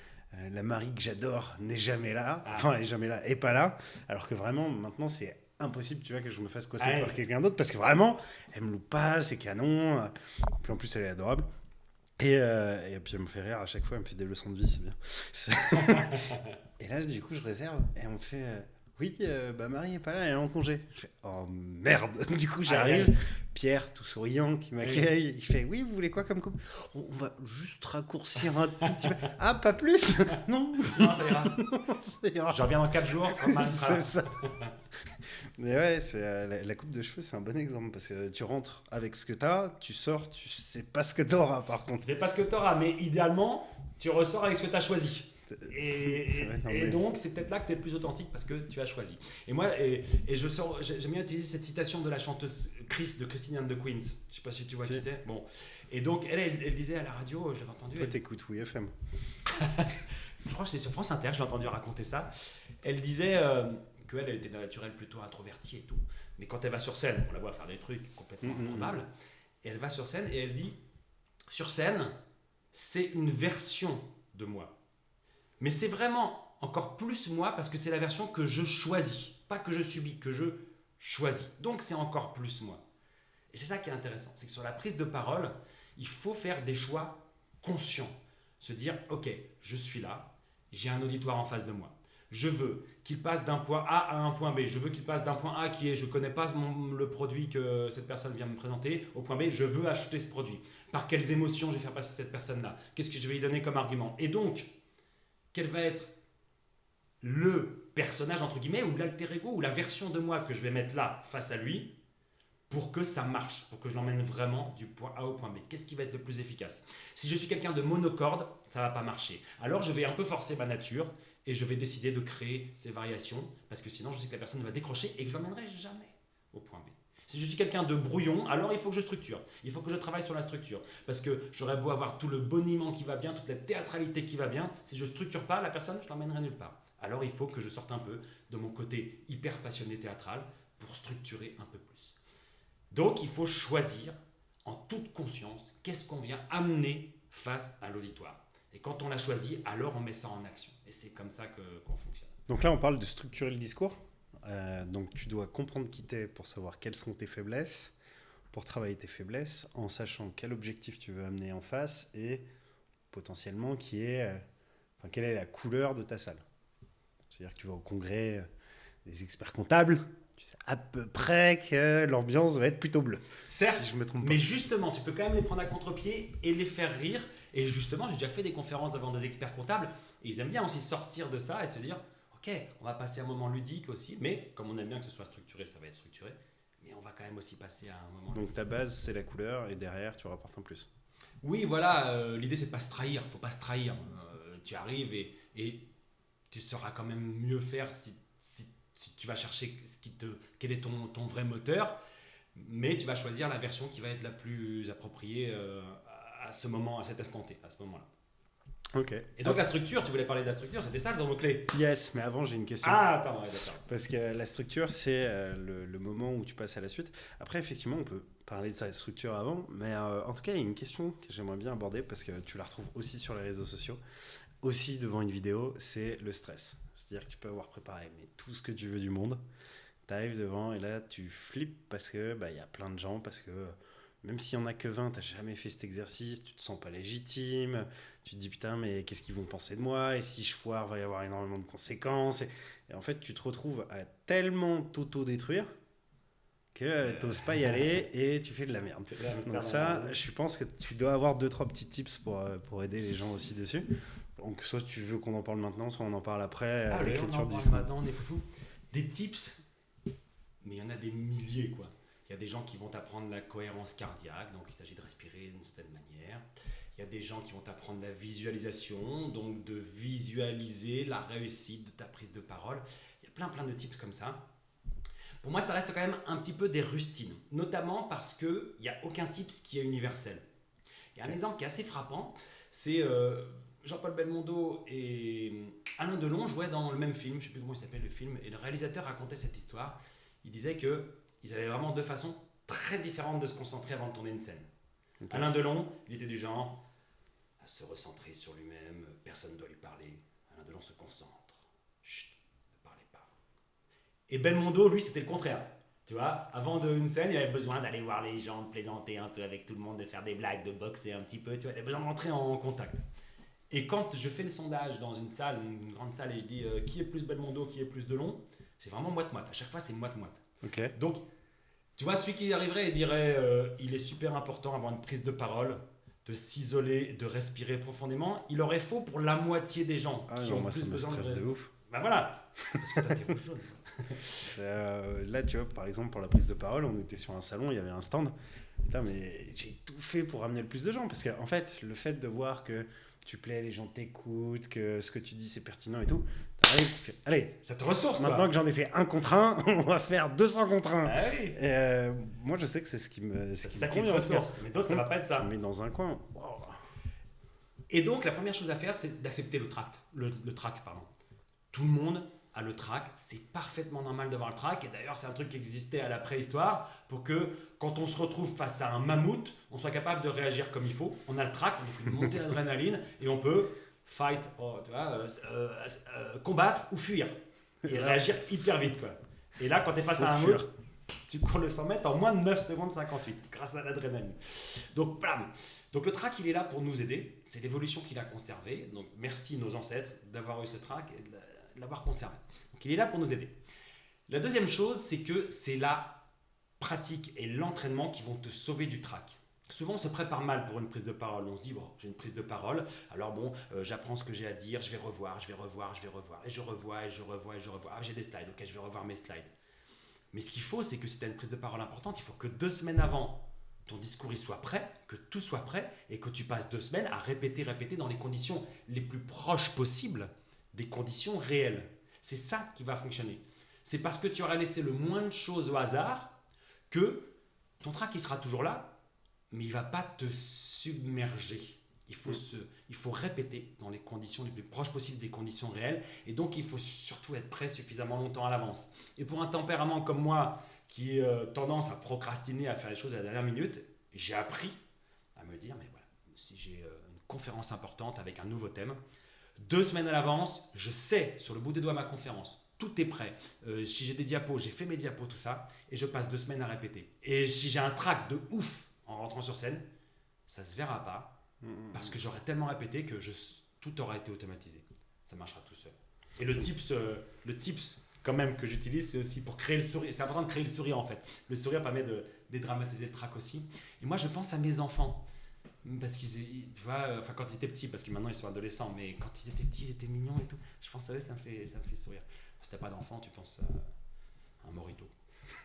La Marie que j'adore n'est jamais là. Enfin, elle est jamais là, et pas là. Alors que vraiment, maintenant, c'est impossible, tu vois, que je me fasse cosser par quelqu'un d'autre, parce que vraiment, elle me loupe pas, c'est canon. Puis en plus, elle est adorable. Et puis elle me fait rire à chaque fois, elle me fait des leçons de vie, c'est bien. Et là, du coup, je réserve et on me fait oui, Marie est pas là, elle est en congé. Je fais oh merde. Du coup, j'arrive, Pierre, tout souriant, qui m'accueille, il fait oui, vous voulez quoi comme coupe? On va juste raccourcir un tout petit peu. Ah, pas plus? Non, ça ira. Non, ça ira. Je reviens dans 4 jours. C'est ça. Mais ouais, la coupe de cheveux, c'est un bon exemple parce que tu rentres avec ce que t'as, tu sors, tu sais pas ce que t'auras par contre. C'est pas ce que t'auras, mais idéalement, tu ressors avec ce que t'as choisi. Et donc, c'est peut-être là que tu es le plus authentique parce que tu as choisi. Et moi, j'aime bien utiliser cette citation de la chanteuse Chris de Christine and the Queens. Je sais pas si tu vois qui c'est. Bon. Et donc, elle disait à la radio, j'avais entendu. Toi, t'écoutes Oui FM. Je crois que c'est sur France Inter, j'ai entendu raconter ça. Elle disait qu'elle était d'un naturel plutôt introvertie et tout. Mais quand elle va sur scène, on la voit faire des trucs complètement improbables. Et elle va sur scène et elle dit sur scène, c'est une version de moi. Mais c'est vraiment encore plus moi parce que c'est la version que je choisis. Pas que je subis, que je choisis. Donc c'est encore plus moi. Et c'est ça qui est intéressant. C'est que sur la prise de parole, il faut faire des choix conscients. Se dire, ok, je suis là, j'ai un auditoire en face de moi. Je veux qu'il passe d'un point A à un point B. Je veux qu'il passe d'un point A qui est, je ne connais pas le produit que cette personne vient me présenter, au point B, je veux acheter ce produit. Par quelles émotions je vais faire passer cette personne-là? Qu'est-ce que je vais lui donner comme argument? Et donc, quel va être le personnage, entre guillemets, ou l'alter ego, ou la version de moi que je vais mettre là, face à lui, pour que ça marche, pour que je l'emmène vraiment du point A au point B. Qu'est-ce qui va être le plus efficace? Si je suis quelqu'un de monocorde, ça ne va pas marcher. Alors je vais un peu forcer ma nature et je vais décider de créer ces variations parce que sinon je sais que la personne va décrocher et que je ne l'emmènerai jamais au point B. Si je suis quelqu'un de brouillon, alors il faut que je structure. Il faut que je travaille sur la structure. Parce que j'aurais beau avoir tout le boniment qui va bien, toute la théâtralité qui va bien, si je ne structure pas, la personne, je ne l'emmènerai nulle part. Alors il faut que je sorte un peu de mon côté hyper passionné théâtral pour structurer un peu plus. Donc, il faut choisir en toute conscience qu'est-ce qu'on vient amener face à l'auditoire. Et quand on l'a choisi, alors on met ça en action. Et c'est comme ça qu'on fonctionne. Donc là, on parle de structurer le discours. Donc, tu dois comprendre qui t'es pour savoir quelles sont tes faiblesses, pour travailler tes faiblesses, en sachant quel objectif tu veux amener en face et potentiellement quelle est la couleur de ta salle. C'est-à-dire que tu vas au congrès des experts comptables, tu sais à peu près que l'ambiance va être plutôt bleue. Certes, si je me trompe pas. Mais justement, tu peux quand même les prendre à contre-pied et les faire rire. Et justement, j'ai déjà fait des conférences devant des experts comptables et ils aiment bien aussi sortir de ça et se dire ok, on va passer un moment ludique aussi, mais comme on aime bien que ce soit structuré, ça va être structuré. Mais on va quand même aussi passer à un moment ludique. Donc ta base, c'est la couleur et derrière, tu rapportes en plus. Oui, voilà, l'idée c'est de ne pas se trahir. Il ne faut pas se trahir. Tu arrives et tu sauras quand même mieux faire si tu vas chercher quel est ton vrai moteur, mais tu vas choisir la version qui va être la plus appropriée à ce moment, à cet instant T, à ce moment-là. Ok. Et donc la structure, tu voulais parler de la structure, c'était ça le mot-clé. Yes, mais avant j'ai une question. Ah, attends, ouais, d'accord. Parce que la structure, c'est le moment où tu passes à la suite. Après, effectivement, on peut parler de sa structure avant, mais en tout cas, il y a une question que j'aimerais bien aborder parce que tu la retrouves aussi sur les réseaux sociaux, aussi devant une vidéo, c'est le stress. C'est-à-dire que tu peux avoir préparé mais tout ce que tu veux du monde, tu arrives devant et là, tu flippes parce que y a plein de gens, parce que même s'il n'y en a que 20, tu n'as jamais fait cet exercice, tu te sens pas légitime, tu te dis putain, mais qu'est-ce qu'ils vont penser de moi? Et si je foire, il va y avoir énormément de conséquences. Et en fait, tu te retrouves à tellement t'auto-détruire que tu n'oses pas y aller et tu fais de la merde. Donc ça, je pense que tu dois avoir 2-3 petits tips pour aider les gens aussi dessus. Donc soit tu veux qu'on en parle maintenant, soit on en parle après à l'écriture du son. Maintenant, on est foufou. Des tips, mais il y en a des milliers, quoi. Il y a des gens qui vont t'apprendre la cohérence cardiaque, donc il s'agit de respirer d'une certaine manière. Il y a des gens qui vont t'apprendre la visualisation, donc de visualiser la réussite de ta prise de parole. Il y a plein de tips comme ça. Pour moi, ça reste quand même un petit peu des rustines, notamment parce qu'il n'y a aucun tips qui est universel. Il y a un exemple qui est assez frappant, c'est Jean-Paul Belmondo et Alain Delon jouaient dans le même film, je ne sais plus comment il s'appelle le film, et le réalisateur racontait cette histoire. Il disait qu'ils avaient vraiment 2 façons très différentes de se concentrer avant de tourner une scène. Okay. Alain Delon, il était du genre à se recentrer sur lui-même, personne ne doit lui parler. Alain Delon se concentre. Chut, ne parlez pas. Et Belmondo, lui, c'était le contraire. Tu vois, avant une scène, il avait besoin d'aller voir les gens, de plaisanter un peu avec tout le monde, de faire des blagues, de boxer un petit peu. Tu vois, il avait besoin de rentrer en contact. Et quand je fais le sondage dans une salle, une grande salle, et je dis qui est plus Belmondo, qui est plus Delon, c'est vraiment moite-moite. À chaque fois, c'est moite-moite. Okay. Donc, tu vois, celui qui arriverait et dirait il est super important avant une prise de parole, de s'isoler, de respirer profondément, il aurait faux pour la moitié des gens qui ont moi, plus besoin de ouf. Ben voilà. Parce que toi, t'es rouge jaune. Là, tu vois, par exemple, pour la prise de parole, on était sur un salon, il y avait un stand. Putain, mais j'ai tout fait pour ramener le plus de gens. Parce qu'en fait, le fait de voir que tu plais, les gens t'écoutent, que ce que tu dis, c'est pertinent et tout, t'arrives, allez, ça te ressource, maintenant toi. Que j'en ai fait 1 contre 1, on va faire 200 contre 1. Ah oui. Et moi, je sais que c'est ce qui me c'est ça qui te ressource. Mais d'autres, ça va pas être ça. Tu me mets dans un coin. Wow. Et donc, la première chose à faire, c'est d'accepter le tract. Le trac, pardon. Tout le monde a le trac. C'est parfaitement normal d'avoir le trac. Et d'ailleurs, c'est un truc qui existait à la préhistoire pour que, quand on se retrouve face à un mammouth, on soit capable de réagir comme il faut. On a le trac, donc une montée d'adrénaline, et on peut fight, tu vois, combattre ou fuir. Et réagir hyper vite, quoi. Et là, quand tu es face à un mammouth, tu cours le 100 mètres en moins de 9 secondes 58, grâce à l'adrénaline. Donc, blam. Donc le trac, il est là pour nous aider. C'est l'évolution qu'il a conservée. Donc merci nos ancêtres d'avoir eu ce trac et de l'avoir conservé. Donc il est là pour nous aider. La deuxième chose, c'est que c'est la pratique et l'entraînement qui vont te sauver du trac. Souvent, on se prépare mal pour une prise de parole. On se dit, bon, j'ai une prise de parole, alors bon, j'apprends ce que j'ai à dire, je vais revoir. Et je revois. Ah, j'ai des slides, ok, je vais revoir mes slides. Mais ce qu'il faut, c'est que si tu as une prise de parole importante, il faut que 2 semaines avant, ton discours il soit prêt, que tout soit prêt, et que tu passes 2 semaines à répéter dans les conditions les plus proches possibles des conditions réelles. C'est ça qui va fonctionner. C'est parce que tu auras laissé le moins de choses au hasard que ton trac il sera toujours là, mais il ne va pas te submerger. Il faut répéter dans les conditions les plus proches possibles des conditions réelles, et donc il faut surtout être prêt suffisamment longtemps à l'avance. Et pour un tempérament comme moi, qui a tendance à procrastiner, à faire les choses à la dernière minute, j'ai appris à me dire, mais voilà, si j'ai une conférence importante avec un nouveau thème, 2 semaines à l'avance, je sais sur le bout des doigts ma conférence, tout est prêt. Si j'ai des diapos, j'ai fait mes diapos, tout ça, et je passe 2 semaines à répéter. Et si j'ai un trac de ouf en rentrant sur scène, ça ne se verra pas, parce que j'aurais tellement répété que tout aura été automatisé. Ça marchera tout seul. Et le tips quand même que j'utilise, c'est aussi pour créer le sourire. C'est important de créer le sourire en fait. Le sourire permet de dédramatiser le trac aussi. Et moi, je pense à mes enfants. Parce qu'ils, tu vois, quand ils étaient petits, parce que maintenant ils sont adolescents, mais quand ils étaient petits, ils étaient mignons et tout. Je pense à eux, ça me fait sourire. Si t'as pas d'enfant, tu penses à un mojito.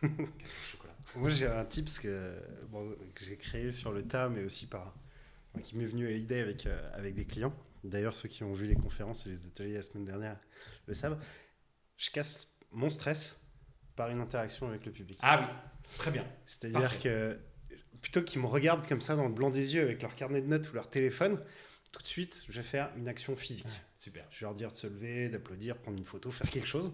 Avec chocolat. Moi, j'ai un tips que j'ai créé sur le tas, mais aussi qui m'est venu à l'idée avec des clients. D'ailleurs, ceux qui ont vu les conférences et les ateliers la semaine dernière le savent. Je casse mon stress par une interaction avec le public. Ah oui, très bien. C'est-à-dire que plutôt qu'ils me regardent comme ça dans le blanc des yeux avec leur carnet de notes ou leur téléphone, tout de suite, je vais faire une action physique. Super. Je vais leur dire de se lever, d'applaudir, prendre une photo, faire quelque chose.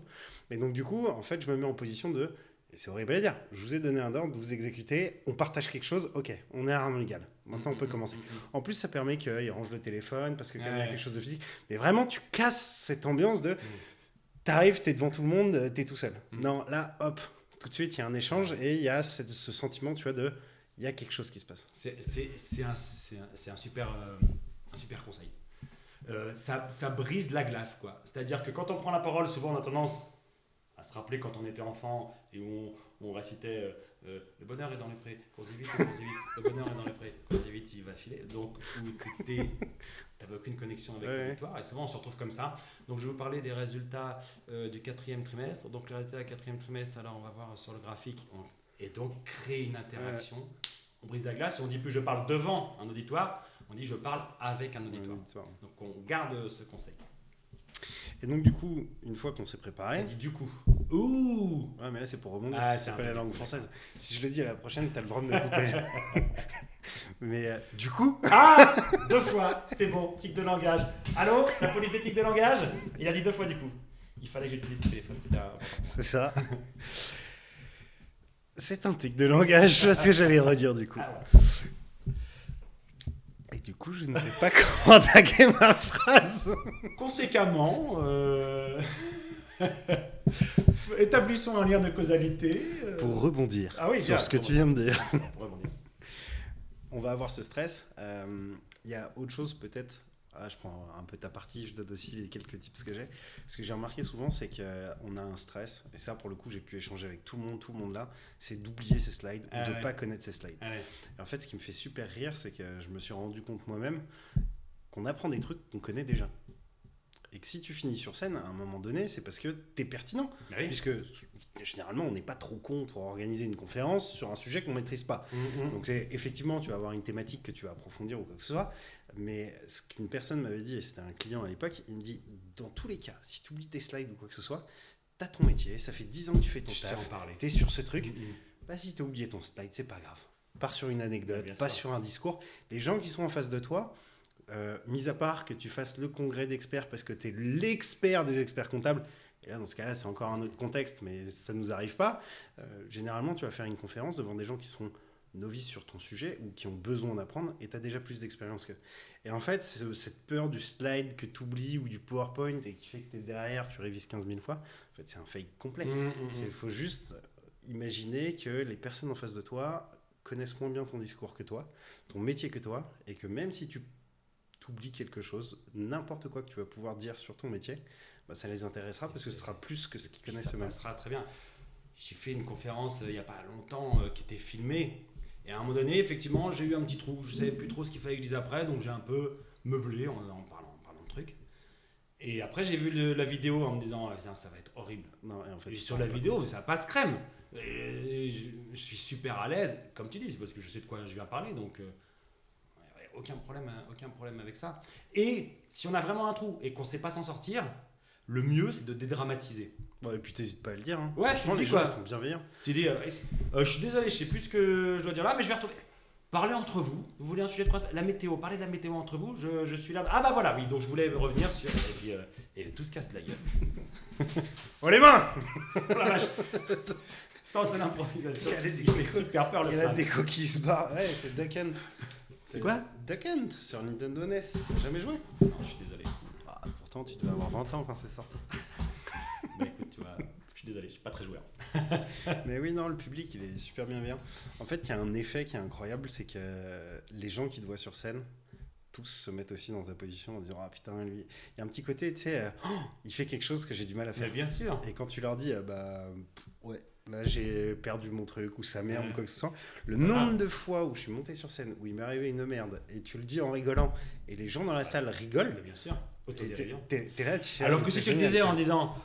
Et donc, du coup, en fait, je me mets en position de... Et c'est horrible à dire. Je vous ai donné un ordre, vous exécutez, on partage quelque chose, ok, on est à armes égales. Maintenant, on peut commencer. En plus, ça permet qu'ils rangent le téléphone parce que quand il y a quelque chose de physique. Mais vraiment, tu casses cette ambiance de... T'arrives, t'es devant tout le monde, t'es tout seul. Non, là, hop, tout de suite, il y a un échange et il y a ce sentiment, tu vois, de... Il y a quelque chose qui se passe. C'est un super conseil. Ça brise la glace, quoi. C'est-à-dire que quand on prend la parole, souvent on a tendance à se rappeler quand on était enfant et où on récitait le bonheur est dans les prés, cours-y vite, le bonheur est dans les prés, cours-y vite, il va filer. Donc, où t'avais aucune connexion avec l'auditoire et souvent on se retrouve comme ça. Donc, je vais vous parler des résultats du 4e trimestre. Donc, les résultats du 4e trimestre, alors on va voir sur le graphique. Et donc, créer une interaction. On brise la glace et on dit plus je parle devant un auditoire, on dit je parle avec un auditoire. Donc on garde ce conseil. Et donc du coup, une fois qu'on s'est préparé... On dit du coup. Ouh. Ouais, mais là c'est pour rebondir, c'est pas la langue française. Si je le dis à la prochaine, t'as le droit de me couper. Mais du coup... Ah 2 fois, c'est bon, tic de langage. Allô, la police des tics de langage. Il a dit 2 fois du coup. Il fallait que j'utilise le téléphone, c'était important. C'est ça. C'est un tic de langage, c'est ce que j'allais redire du coup. Ah ouais. Et du coup, je ne sais pas comment attaquer ma phrase. Conséquemment, établissons un lien de causalité. Pour rebondir sur bien, ce que tu viens de dire. Pour rebondir. On va avoir ce stress. Il y a autre chose peut-être. Là, je prends un peu ta partie, je donne aussi les quelques tips que j'ai. Ce que j'ai remarqué souvent, c'est qu'on a un stress, et ça, pour le coup, j'ai pu échanger avec tout le monde là, c'est d'oublier ses slides ou de ne pas connaître ses slides. Et en fait, ce qui me fait super rire, c'est que je me suis rendu compte moi-même qu'on apprend des trucs qu'on connaît déjà. Et que si tu finis sur scène, à un moment donné, c'est parce que tu es pertinent. Puisque généralement, on n'est pas trop con pour organiser une conférence sur un sujet qu'on ne maîtrise pas. Donc, effectivement, tu vas avoir une thématique que tu vas approfondir ou quoi que ce soit. Mais ce qu'une personne m'avait dit, et c'était un client à l'époque, il me dit, dans tous les cas, si tu oublies tes slides ou quoi que ce soit, tu as ton métier, ça fait 10 ans que tu fais ton taf, tu es sur ce truc. Bah, si tu as oublié ton slide, c'est pas grave. Pars sur une anecdote, pas sur un discours. Les gens qui sont en face de toi, mis à part que tu fasses le congrès d'experts parce que tu es l'expert des experts comptables, et là dans ce cas-là c'est encore un autre contexte, mais ça ne nous arrive pas, généralement tu vas faire une conférence devant des gens qui sont novices sur ton sujet ou qui ont besoin d'apprendre et tu as déjà plus d'expérience qu'eux. Et en fait, c'est cette peur du slide que tu oublies ou du PowerPoint et qui fait que tu es derrière, tu révises 15 000 fois, en fait c'est un fake complet. Il faut juste imaginer que les personnes en face de toi connaissent moins bien ton discours que toi, ton métier que toi, et que même si tu oublies quelque chose, n'importe quoi que tu vas pouvoir dire sur ton métier, bah, ça les intéressera parce que ce sera plus que ce qu'ils connaissent eux-mêmes. Ça sera très bien. J'ai fait une conférence il n'y a pas longtemps qui était filmée et à un moment donné, effectivement, j'ai eu un petit trou. Je ne savais plus trop ce qu'il fallait que je dise après, donc j'ai un peu meublé en parlant de trucs. Et après, j'ai vu la vidéo en me disant ça va être horrible. Non, et en fait, et sur la vidéo, ça passe crème. Et je suis super à l'aise, comme tu dis, c'est parce que je sais de quoi je viens parler, donc aucun problème avec ça. Et si on a vraiment un trou et qu'on ne sait pas s'en sortir, le mieux c'est de dédramatiser. Ouais, et puis t'hésites pas à le dire. Hein. Ouais, franchement, les gens sont bienveillants. Tu dis, je suis désolé, je sais plus ce que je dois dire là, mais je vais retrouver. Parlez entre vous. Vous voulez un sujet de quoi? La météo. Parlez de la météo entre vous. Je suis là. Ah bah voilà, oui. Donc je voulais revenir sur. Et puis et tout se casse la gueule. Oh les mains. Oh la vache. Sens de l'improvisation. Il fait super peur le Il y a des déco qui se barrent. Ouais, c'est Duck Hunt. C'est quoi? Duck Hunt sur Nintendo NES. T'as jamais joué? Non, je suis désolé. Ah, pourtant, tu devais avoir 20 ans quand c'est sorti. Bah écoute, tu vois, je suis désolé, je suis pas très joueur. Mais oui, non, le public, il est super bienveillant. En fait, il y a un effet qui est incroyable, c'est que les gens qui te voient sur scène, tous se mettent aussi dans ta position en disant « Ah putain, lui... » Il y a un petit côté, tu sais, il fait quelque chose que j'ai du mal à faire. Mais bien sûr. Et quand tu leur dis ouais, là j'ai perdu mon truc ou ça merde ou quoi que ce soit, le nombre de fois où je suis monté sur scène, où il m'est arrivé une merde, et tu le dis en rigolant, et les gens dans la salle rigolent. Mais bien sûr. T'es là, tu fais... Alors que si tu le disais en disant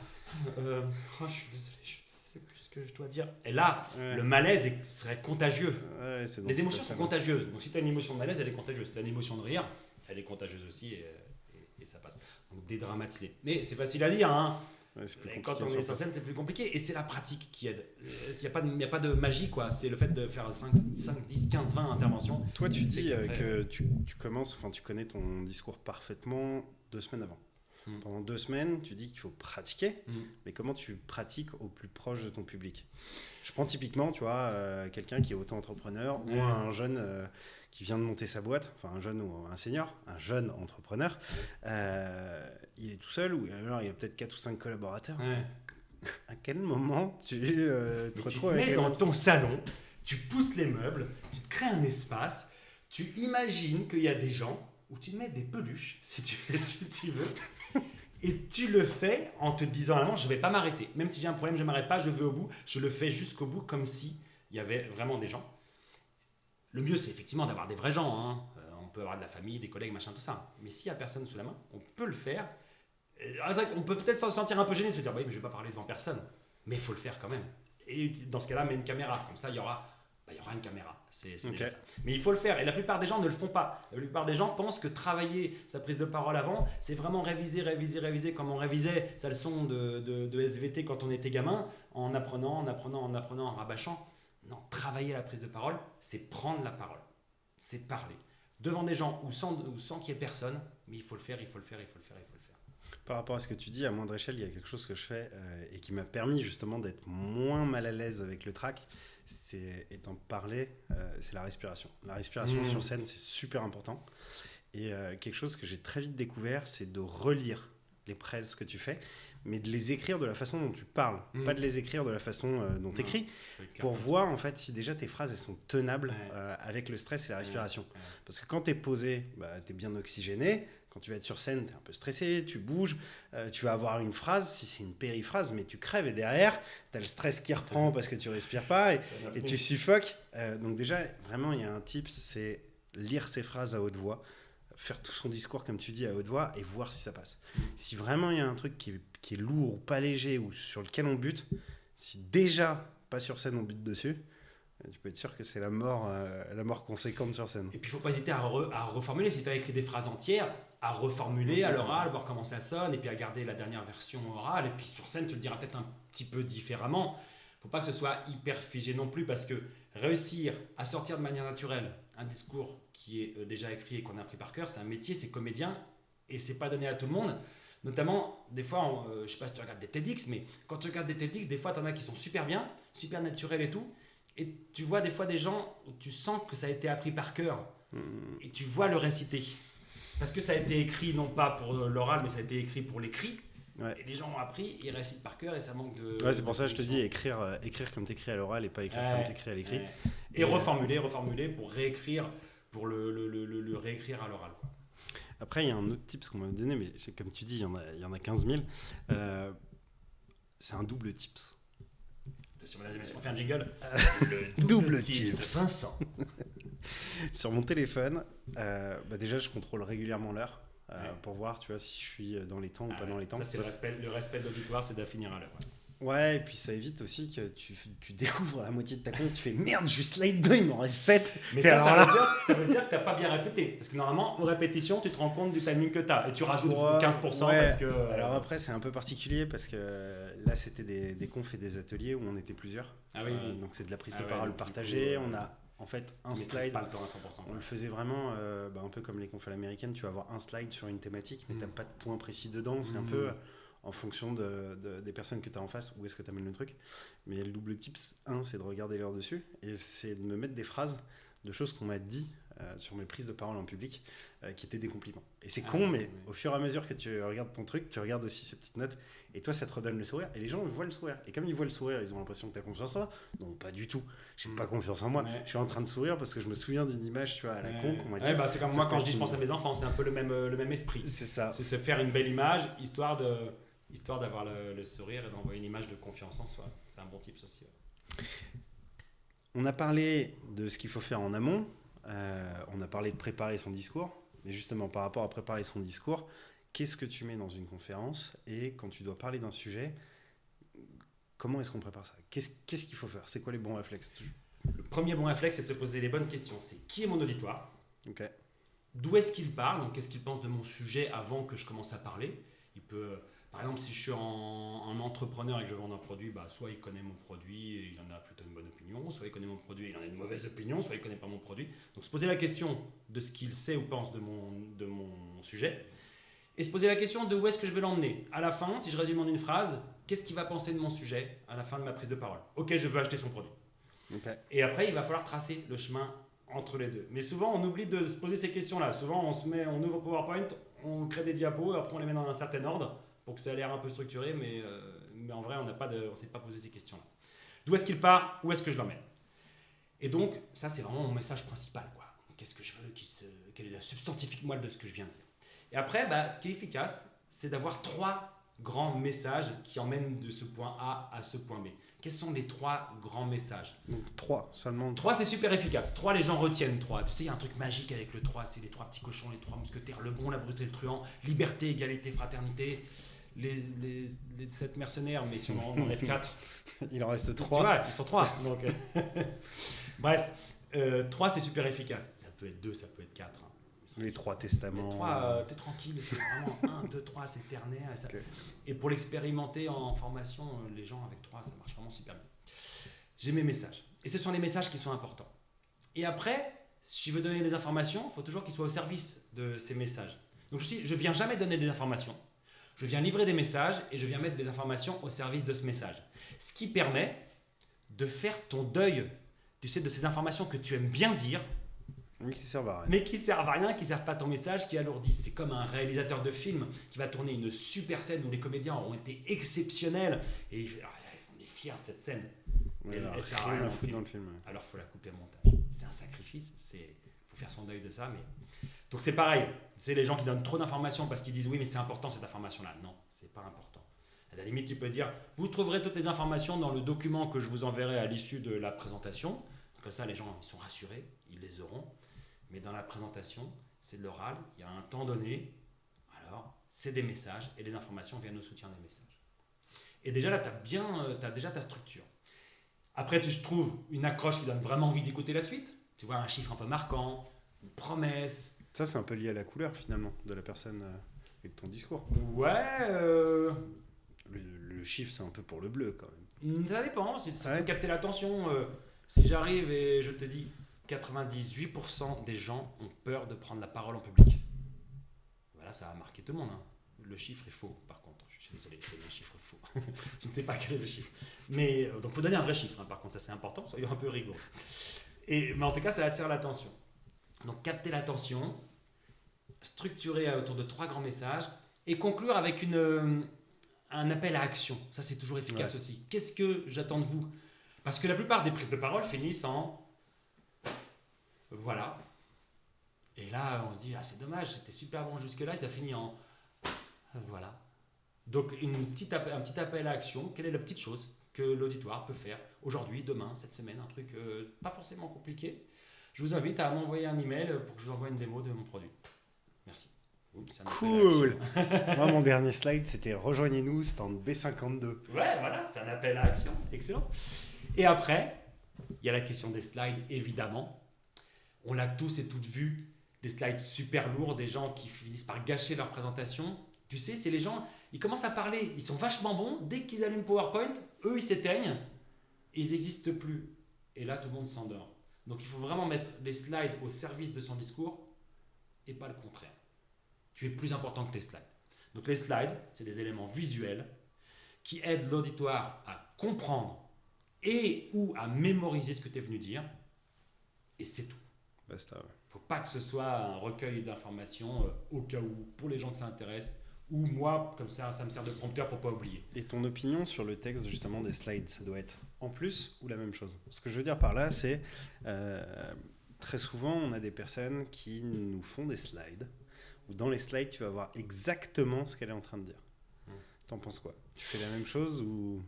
je suis désolé, je sais plus ce que je dois dire. Et là, le malaise serait contagieux. Ouais, les émotions sont contagieuses. Donc si tu as une émotion de malaise, elle est contagieuse. Si tu as une émotion de rire, elle est contagieuse aussi et ça passe. Donc dédramatiser. Mais c'est facile à dire, hein. Ouais, c'est plus Et compliqué quand on sur est sur place. scène, c'est plus compliqué. Et c'est la pratique qui aide. Il n'y a pas de magie, quoi. C'est le fait de faire 5, 10, 15, 20 interventions. Toi, tu dis qu'après- que tu commences, enfin, tu connais ton discours parfaitement 2 semaines avant. Pendant 2 semaines, tu dis qu'il faut pratiquer, mais comment tu pratiques au plus proche de ton public? Je prends typiquement, tu vois, quelqu'un qui est auto-entrepreneur ou un jeune qui vient de monter sa boîte, enfin un jeune ou un senior, un jeune entrepreneur, il est tout seul ou alors il a peut-être 4 ou 5 collaborateurs. Ouais. À quel moment tu te Tu retrouves te avec mets les dans mêmes- ton salon, tu pousses les meubles, tu te crées un espace, tu imagines qu'il y a des gens où tu mets des peluches, si tu veux, et tu le fais en te disant à l'avance, je ne vais pas m'arrêter. Même si j'ai un problème, je ne m'arrête pas, je vais au bout, je le fais jusqu'au bout comme s'il y avait vraiment des gens. Le mieux, c'est effectivement d'avoir des vrais gens. Hein. On peut avoir de la famille, des collègues, machin, tout ça. Mais s'il n'y a personne sous la main, on peut le faire. On peut peut-être se sentir un peu gêné de se dire, oui, mais je ne vais pas parler devant personne. Mais il faut le faire quand même. Et dans ce cas-là, mets une caméra. Comme ça, il y aura une caméra. C'est déjà ça. Mais il faut le faire. Et la plupart des gens ne le font pas. La plupart des gens pensent que travailler sa prise de parole avant, c'est vraiment réviser comme on révisait sa leçon de SVT quand on était gamin, en apprenant, en rabâchant. Non, travailler la prise de parole, c'est prendre la parole. C'est parler. Devant des gens ou sans qu'il y ait personne, mais il faut le faire. Par rapport à ce que tu dis, à moindre échelle, il y a quelque chose que je fais et qui m'a permis justement d'être moins mal à l'aise avec le track. Et d'en parler, c'est la respiration. La respiration sur scène, c'est super important. Et quelque chose que j'ai très vite découvert, c'est de relire les prêses que tu fais, mais de les écrire de la façon dont tu parles, pas de les écrire de la façon dont tu écris, pour voir en fait si déjà tes phrases elles sont tenables avec le stress et la respiration. Parce que quand tu es posé, tu es bien oxygéné. Quand tu vas être sur scène, tu es un peu stressé, tu bouges, tu vas avoir une phrase, si c'est une périphrase, mais tu crèves et derrière, tu as le stress qui reprend parce que tu respires pas et tu suffoques. Donc déjà, vraiment, il y a un tip, c'est lire ses phrases à haute voix, faire tout son discours, comme tu dis, à haute voix et voir si ça passe. Si vraiment il y a un truc qui est lourd ou pas léger ou sur lequel on bute, si déjà, pas sur scène, on bute dessus, tu peux être sûr que c'est la mort conséquente sur scène. Et puis il ne faut pas hésiter à reformuler. Si tu as écrit des phrases entières, à reformuler à l'oral, voir comment ça sonne, et puis à garder la dernière version orale. Et puis sur scène, tu le diras peut-être un petit peu différemment. Il ne faut pas que ce soit hyper figé non plus, parce que réussir à sortir de manière naturelle un discours qui est déjà écrit et qu'on a appris par cœur, c'est un métier, c'est comédien, et c'est pas donné à tout le monde. Notamment, des fois, je ne sais pas si tu regardes des TEDx, mais quand tu regardes des TEDx, des fois, tu en as qui sont super bien, super naturels et tout. Et tu vois des fois des gens où tu sens que ça a été appris par cœur. Et tu vois le réciter. Parce que ça a été écrit non pas pour l'oral, mais ça a été écrit pour l'écrit. Ouais. Et les gens ont appris, ils récitent par cœur et ça manque de... Ouais, c'est pour ça que je te dis écrire comme tu écris à l'oral et pas écrire comme tu écris à l'écrit. Et reformuler pour réécrire, pour le réécrire à l'oral. Quoi. Après, il y a un autre tip qu'on m'a donné, mais comme tu dis, il y en a 15 000. C'est un double tips. On fait un jingle. Le double tips. Vincent. Sur mon téléphone, déjà, je contrôle régulièrement l'heure pour voir, tu vois, si je suis dans les temps ou pas dans les temps. Ça, c'est le respect de l'auditoire, c'est de finir à l'heure. Ouais, et puis ça évite aussi que tu découvres la moitié de ta compte, tu fais merde, je suis slide 2, il m'en reste 7. Mais ça veut dire que tu n'as pas bien répété. Parce que normalement, aux répétitions, tu te rends compte du timing que tu as. Et tu rajoutes 15% parce que. Alors après, c'est un peu particulier parce que là, c'était des confs et des ateliers où on était plusieurs. Ah oui. Donc c'est de la prise de parole partagée. On a en fait un slide. Pas le temps à 100%. On le faisait vraiment un peu comme les confs à l'américaine. Tu vas avoir un slide sur une thématique, mais tu n'as pas de point précis dedans. C'est un peu. En fonction des personnes que tu as en face, où est-ce que tu amènes le truc. Mais le double tips, c'est de regarder l'heure dessus, et c'est de me mettre des phrases de choses qu'on m'a dit sur mes prises de parole en public, qui étaient des compliments. Et c'est con, mais au fur et à mesure que tu regardes ton truc, tu regardes aussi ces petites notes, et toi, ça te redonne le sourire, et les gens ils voient le sourire. Et comme ils voient le sourire, ils ont l'impression que tu as confiance en toi. Non, pas du tout. J'ai pas confiance en moi. Je suis en train de sourire parce que je me souviens d'une image, tu vois, à la con qu'on m'a dit. C'est comme moi quand je dis je pense à mes enfants, c'est un peu le même esprit. C'est ça. C'est se faire une belle image, histoire d'avoir le sourire et d'envoyer une image de confiance en soi. C'est un bon tips aussi. Ouais. On a parlé de ce qu'il faut faire en amont, on a parlé de préparer son discours, mais justement par rapport à préparer son discours, qu'est-ce que tu mets dans une conférence et quand tu dois parler d'un sujet, comment est-ce qu'on prépare ça ? Qu'est-ce qu'il faut faire ? C'est quoi les bons réflexes ? Le premier bon réflexe, c'est de se poser les bonnes questions. C'est qui est mon auditoire ? Okay. D'où est-ce qu'il part ? Donc qu'est-ce qu'il pense de mon sujet avant que je commence à parler ? Il peut Par exemple, si je suis en entrepreneur et que je vends un produit, soit il connaît mon produit et il en a plutôt une bonne opinion, soit il connaît mon produit et il en a une mauvaise opinion, soit il ne connaît pas mon produit. Donc se poser la question de ce qu'il sait ou pense de mon sujet et se poser la question de où est-ce que je veux l'emmener. À la fin, si je résume en une phrase, qu'est-ce qu'il va penser de mon sujet à la fin de ma prise de parole? Ok, je veux acheter son produit. Okay. Et après, il va falloir tracer le chemin entre les deux. Mais souvent, on oublie de se poser ces questions-là. Souvent, on ouvre PowerPoint, on crée des diapos, après on les met dans un certain ordre pour que ça ait l'air un peu structuré, mais en vrai, on ne s'est pas posé ces questions-là. D'où est-ce qu'il part? Où est-ce que je l'emmène? Et donc, ça, c'est vraiment mon message principal, quoi. Qu'est-ce que je veux? Quelle est la substantifique moelle de ce que je viens de dire? Et après, ce qui est efficace, c'est d'avoir 3 grands messages qui emmènent de ce point A à ce point B. Quels sont les 3 grands messages? Donc 3 seulement. 3, c'est super efficace. 3, les gens retiennent 3. Tu sais, il y a un truc magique avec le 3, c'est les 3 petits cochons, les 3 mousquetaires, le bon, la brute et le truand, liberté, égalité, fraternité, les 7 mercenaires, mais si on enlève 4, il en reste 3. tu vois, ils sont 3. Donc, bref, 3, c'est super efficace. Ça peut être 2, ça peut être 4. Hein. Les 3 testaments. 3, t'es tranquille, c'est vraiment 1, 2, 3, c'est ternaire. Et, Okay. Et pour l'expérimenter en formation, les gens avec 3, ça marche vraiment super bien. J'ai mes messages. Et ce sont les messages qui sont importants. Et après, si je veux donner des informations, il faut toujours qu'ils soient au service de ces messages. Donc je ne viens jamais donner des informations. Je viens livrer des messages et je viens mettre des informations au service de ce message. Ce qui permet de faire ton deuil, tu sais, de ces informations que tu aimes bien dire, mais qui servent à rien. Mais qui servent à rien, qui servent pas à ton message, qui alourdissent. C'est comme un réalisateur de film qui va tourner une super scène où les comédiens ont été exceptionnels et on est fiers de cette scène. Ouais, elle sert à rien dans le film. Ouais. Alors il faut la couper au montage. C'est un sacrifice, il faut faire son deuil de ça. Donc c'est pareil, c'est les gens qui donnent trop d'informations parce qu'ils disent oui mais c'est important cette information-là. Non, c'est pas important. À la limite tu peux dire vous trouverez toutes les informations dans le document que je vous enverrai à l'issue de la présentation. Comme ça les gens ils sont rassurés, ils les auront. Mais dans la présentation, c'est de l'oral, il y a un temps donné, alors c'est des messages et les informations viennent au soutien des messages. Et déjà là, tu as déjà ta structure. Après, tu trouves une accroche qui donne vraiment envie d'écouter la suite. Tu vois, un chiffre un peu marquant, une promesse. Ça, c'est un peu lié à la couleur finalement de la personne et de ton discours. Ouais. Le chiffre, c'est un peu pour le bleu quand même. Ça dépend, ça peut capter l'attention. Si j'arrive et je te dis 98% des gens ont peur de prendre la parole en public. Voilà, ça a marqué tout le monde. Hein. Le chiffre est faux, par contre. Je suis désolé, c'est un chiffre faux. Je ne sais pas quel est le chiffre. Mais donc, il faut donner un vrai chiffre. Hein. Par contre, ça c'est important, soyons un peu rigoureux. Mais en tout cas, ça attire l'attention. Donc, capter l'attention, structurer autour de 3 grands messages et conclure avec un appel à action. Ça, c'est toujours efficace aussi. Qu'est-ce que j'attends de vous? Parce que la plupart des prises de parole finissent en voilà. Et là, on se dit, c'est dommage, c'était super bon jusque-là, et ça finit en voilà. Donc, un petit appel à action. Quelle est la petite chose que l'auditoire peut faire aujourd'hui, demain, cette semaine? Un truc pas forcément compliqué. Je vous invite à m'envoyer un email pour que je vous envoie une démo de mon produit. Merci. Cool. Moi, mon dernier slide, c'était rejoignez-nous, stand B52. Ouais, voilà, c'est un appel à action. Excellent. Et après, il y a la question des slides, évidemment. On l'a tous et toutes vu, des slides super lourds, des gens qui finissent par gâcher leur présentation. Tu sais, c'est les gens, ils commencent à parler, ils sont vachement bons, dès qu'ils allument PowerPoint, eux ils s'éteignent, et ils n'existent plus. Et là, tout le monde s'endort. Donc il faut vraiment mettre les slides au service de son discours, et pas le contraire. Tu es plus important que tes slides. Donc les slides, c'est des éléments visuels qui aident l'auditoire à comprendre et ou à mémoriser ce que tu es venu dire, et c'est tout. Basta, ouais. Faut pas que ce soit un recueil d'informations au cas où, pour les gens que ça intéresse, ou moi, comme ça me sert de prompteur pour pas oublier. Et ton opinion sur le texte justement des slides, ça doit être en plus ou la même chose? Ce que je veux dire par là, c'est très souvent, on a des personnes qui nous font des slides, où dans les slides, tu vas voir exactement ce qu'elle est en train de dire. T'en penses quoi? Tu fais la même chose ou...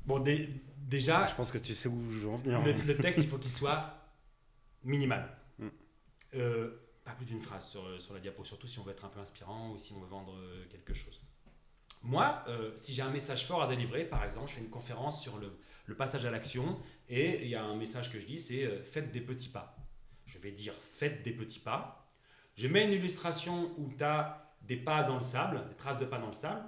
Bon, déjà... Je pense que tu sais où je veux en venir. Le texte, il faut qu'il soit minimal. Pas plus d'une phrase sur la diapo, surtout si on veut être un peu inspirant ou si on veut vendre quelque chose. Moi, si j'ai un message fort à délivrer, par exemple, je fais une conférence sur le passage à l'action et il y a un message que je dis, c'est faites des petits pas. Je vais dire faites des petits pas. Je mets une illustration où tu as des pas dans le sable, des traces de pas dans le sable.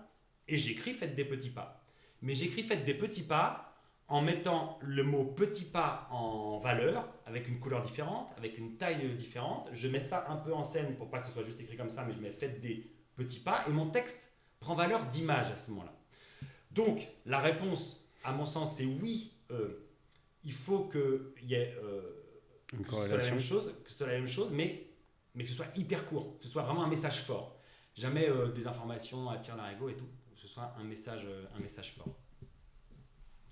Et j'écris faites des petits pas. Mais j'écris faites des petits pas en mettant le mot petit pas en valeur, avec une couleur différente, avec une taille différente. Je mets ça un peu en scène pour pas que ce soit juste écrit comme ça, mais je mets faites des petits pas. Et mon texte prend valeur d'image à ce moment-là. Donc, la réponse, à mon sens, c'est oui. Il faut qu'il y ait Une que ce soit la corrélation. même chose, que ce soit la même chose, mais que ce soit hyper court, que ce soit vraiment un message fort. Jamais des informations à tir larigot et tout, que ce soit un message fort.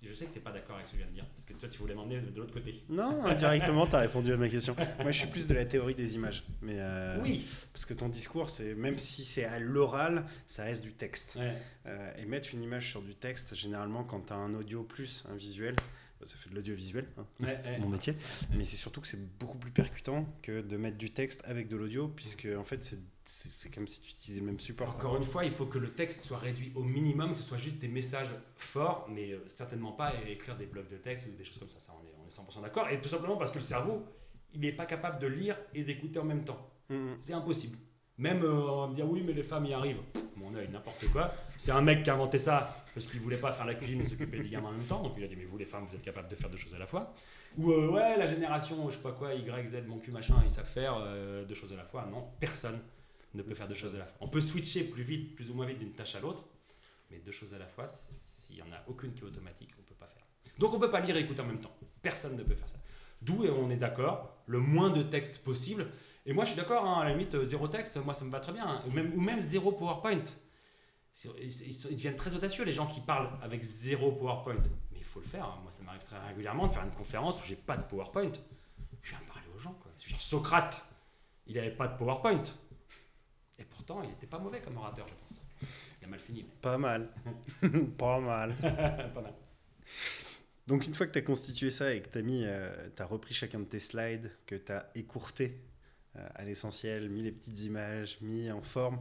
Et je sais que tu n'es pas d'accord avec ce que je viens de dire, parce que toi tu voulais m'emmener de l'autre côté. Non, indirectement, tu as répondu à ma question. Moi, je suis plus de la théorie des images. Mais, Oui. Parce que ton discours, même si c'est à l'oral, ça reste du texte. Ouais. Et mettre une image sur du texte, généralement, quand tu as un audio plus un visuel, ça fait de l'audiovisuel, hein, c'est mon métier. Mais c'est surtout que c'est beaucoup plus percutant que de mettre du texte avec de l'audio, puisque en fait, c'est comme si tu utilisais le même support. Encore une fois, il faut que le texte soit réduit au minimum, que ce soit juste des messages forts, mais certainement pas écrire des blocs de texte ou des choses comme ça. Ça, on est 100% d'accord. Et tout simplement parce que le cerveau, il n'est pas capable de lire et d'écouter en même temps. C'est impossible. Même on va me dire oui, mais les femmes y arrivent. Mon œil, n'importe quoi. C'est un mec qui a inventé ça parce qu'il voulait pas faire la cuisine et s'occuper du gamin en même temps. Donc il a dit mais vous les femmes, vous êtes capables de faire deux choses à la fois. Ou ouais, la génération, je sais pas quoi, Y, Z, mon cul, machin, ils savent faire deux choses à la fois. Non, personne ne peut faire deux choses à la fois. On peut switcher plus vite, plus ou moins vite d'une tâche à l'autre, mais deux choses à la fois, s'il y en a aucune qui est automatique, on peut pas faire. Donc on peut pas lire et écouter en même temps. Personne ne peut faire ça. D'où, et on est d'accord, le moins de texte possible. Et moi, je suis d'accord, hein, à la limite, zéro texte, moi, ça me va très bien. Hein. Ou même zéro PowerPoint. Ils deviennent très audacieux, les gens qui parlent avec zéro PowerPoint. Mais il faut le faire. Hein. Moi, ça m'arrive très régulièrement de faire une conférence où j'ai pas de PowerPoint. Je viens parler aux gens. Quoi. Genre Socrate, il n'avait pas de PowerPoint. Et pourtant, il n'était pas mauvais comme orateur, je pense. Il a mal fini. Mais... Pas mal. Pas mal. pas mal. Donc, une fois que tu as constitué ça et que tu as repris chacun de tes slides, que tu as écourté à l'essentiel, mis les petites images, mis en forme,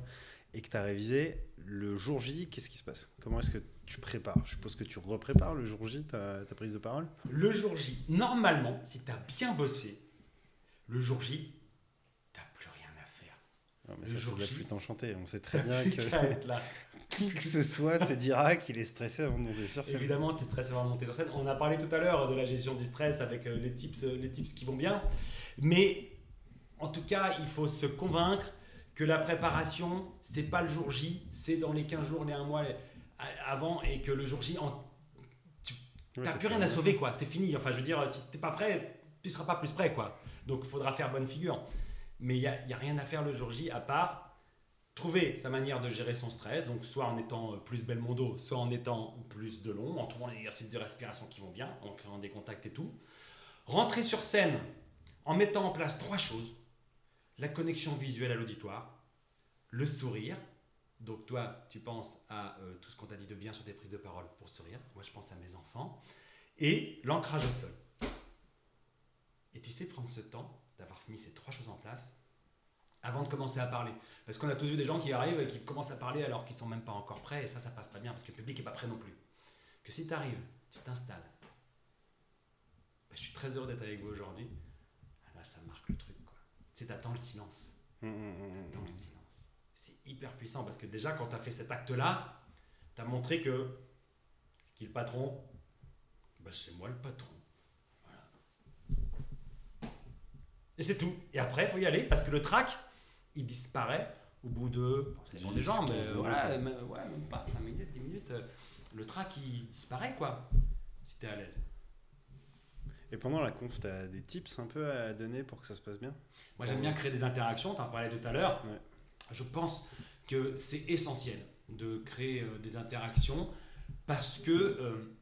et que tu as révisé, le jour J, qu'est-ce qui se passe? Comment est-ce que tu prépares? Je suppose que tu reprépares le jour J, ta prise de parole? Le jour J, normalement, si tu as bien bossé, le jour J, tu n'as plus rien à faire. Non, mais Le ça, jour c'est de la J. flûte enchantée. On sait très bien Plus qu'à être que là. qui que ce soit te dira qu'il est stressé avant de monter sur scène. Évidemment, tu es stressé avant de monter sur scène. On a parlé tout à l'heure de la gestion du stress avec les tips qui vont bien. Mais en tout cas, il faut se convaincre que la préparation, c'est pas le jour J, c'est dans les 15 jours, les 1 mois avant, et que le jour J, tu n'as plus rien à sauver, quoi. C'est fini. Enfin, je veux dire, si tu n'es pas prêt, tu ne seras pas plus prêt, quoi. Donc, il faudra faire bonne figure. Mais il n'y a rien à faire le jour J à part trouver sa manière de gérer son stress, donc soit en étant plus Belmondo, soit en étant plus de long, en trouvant les exercices de respiration qui vont bien, en créant des contacts et tout. Rentrer sur scène en mettant en place 3 choses. La connexion visuelle à l'auditoire, le sourire, donc toi tu penses à tout ce qu'on t'a dit de bien sur tes prises de parole pour sourire, moi je pense à mes enfants, et l'ancrage au sol. Et tu sais prendre ce temps d'avoir mis ces 3 choses en place avant de commencer à parler. Parce qu'on a tous vu des gens qui arrivent et qui commencent à parler alors qu'ils ne sont même pas encore prêts, et ça passe pas bien, parce que le public n'est pas prêt non plus. Que si tu arrives, tu t'installes, je suis très heureux d'être avec vous aujourd'hui, là ça marque le truc, quoi. Tu sais, t'attends le silence. T'attends le silence. C'est hyper puissant, parce que déjà quand tu as fait cet acte-là, tu as montré que ce qui est le patron, c'est moi le patron. Voilà. Et c'est tout. Et après, il faut y aller, parce que le trac, il disparaît au bout de... Ça dépend des gens, mais voilà, même pas 5 minutes, 10 minutes. Le trac, il disparaît, quoi, si t'es à l'aise. Et pendant la conf, tu as des tips un peu à donner pour que ça se passe bien? Moi, j'aime bien créer des interactions, tu en parlais tout à l'heure. Ouais. Je pense que c'est essentiel de créer des interactions, parce que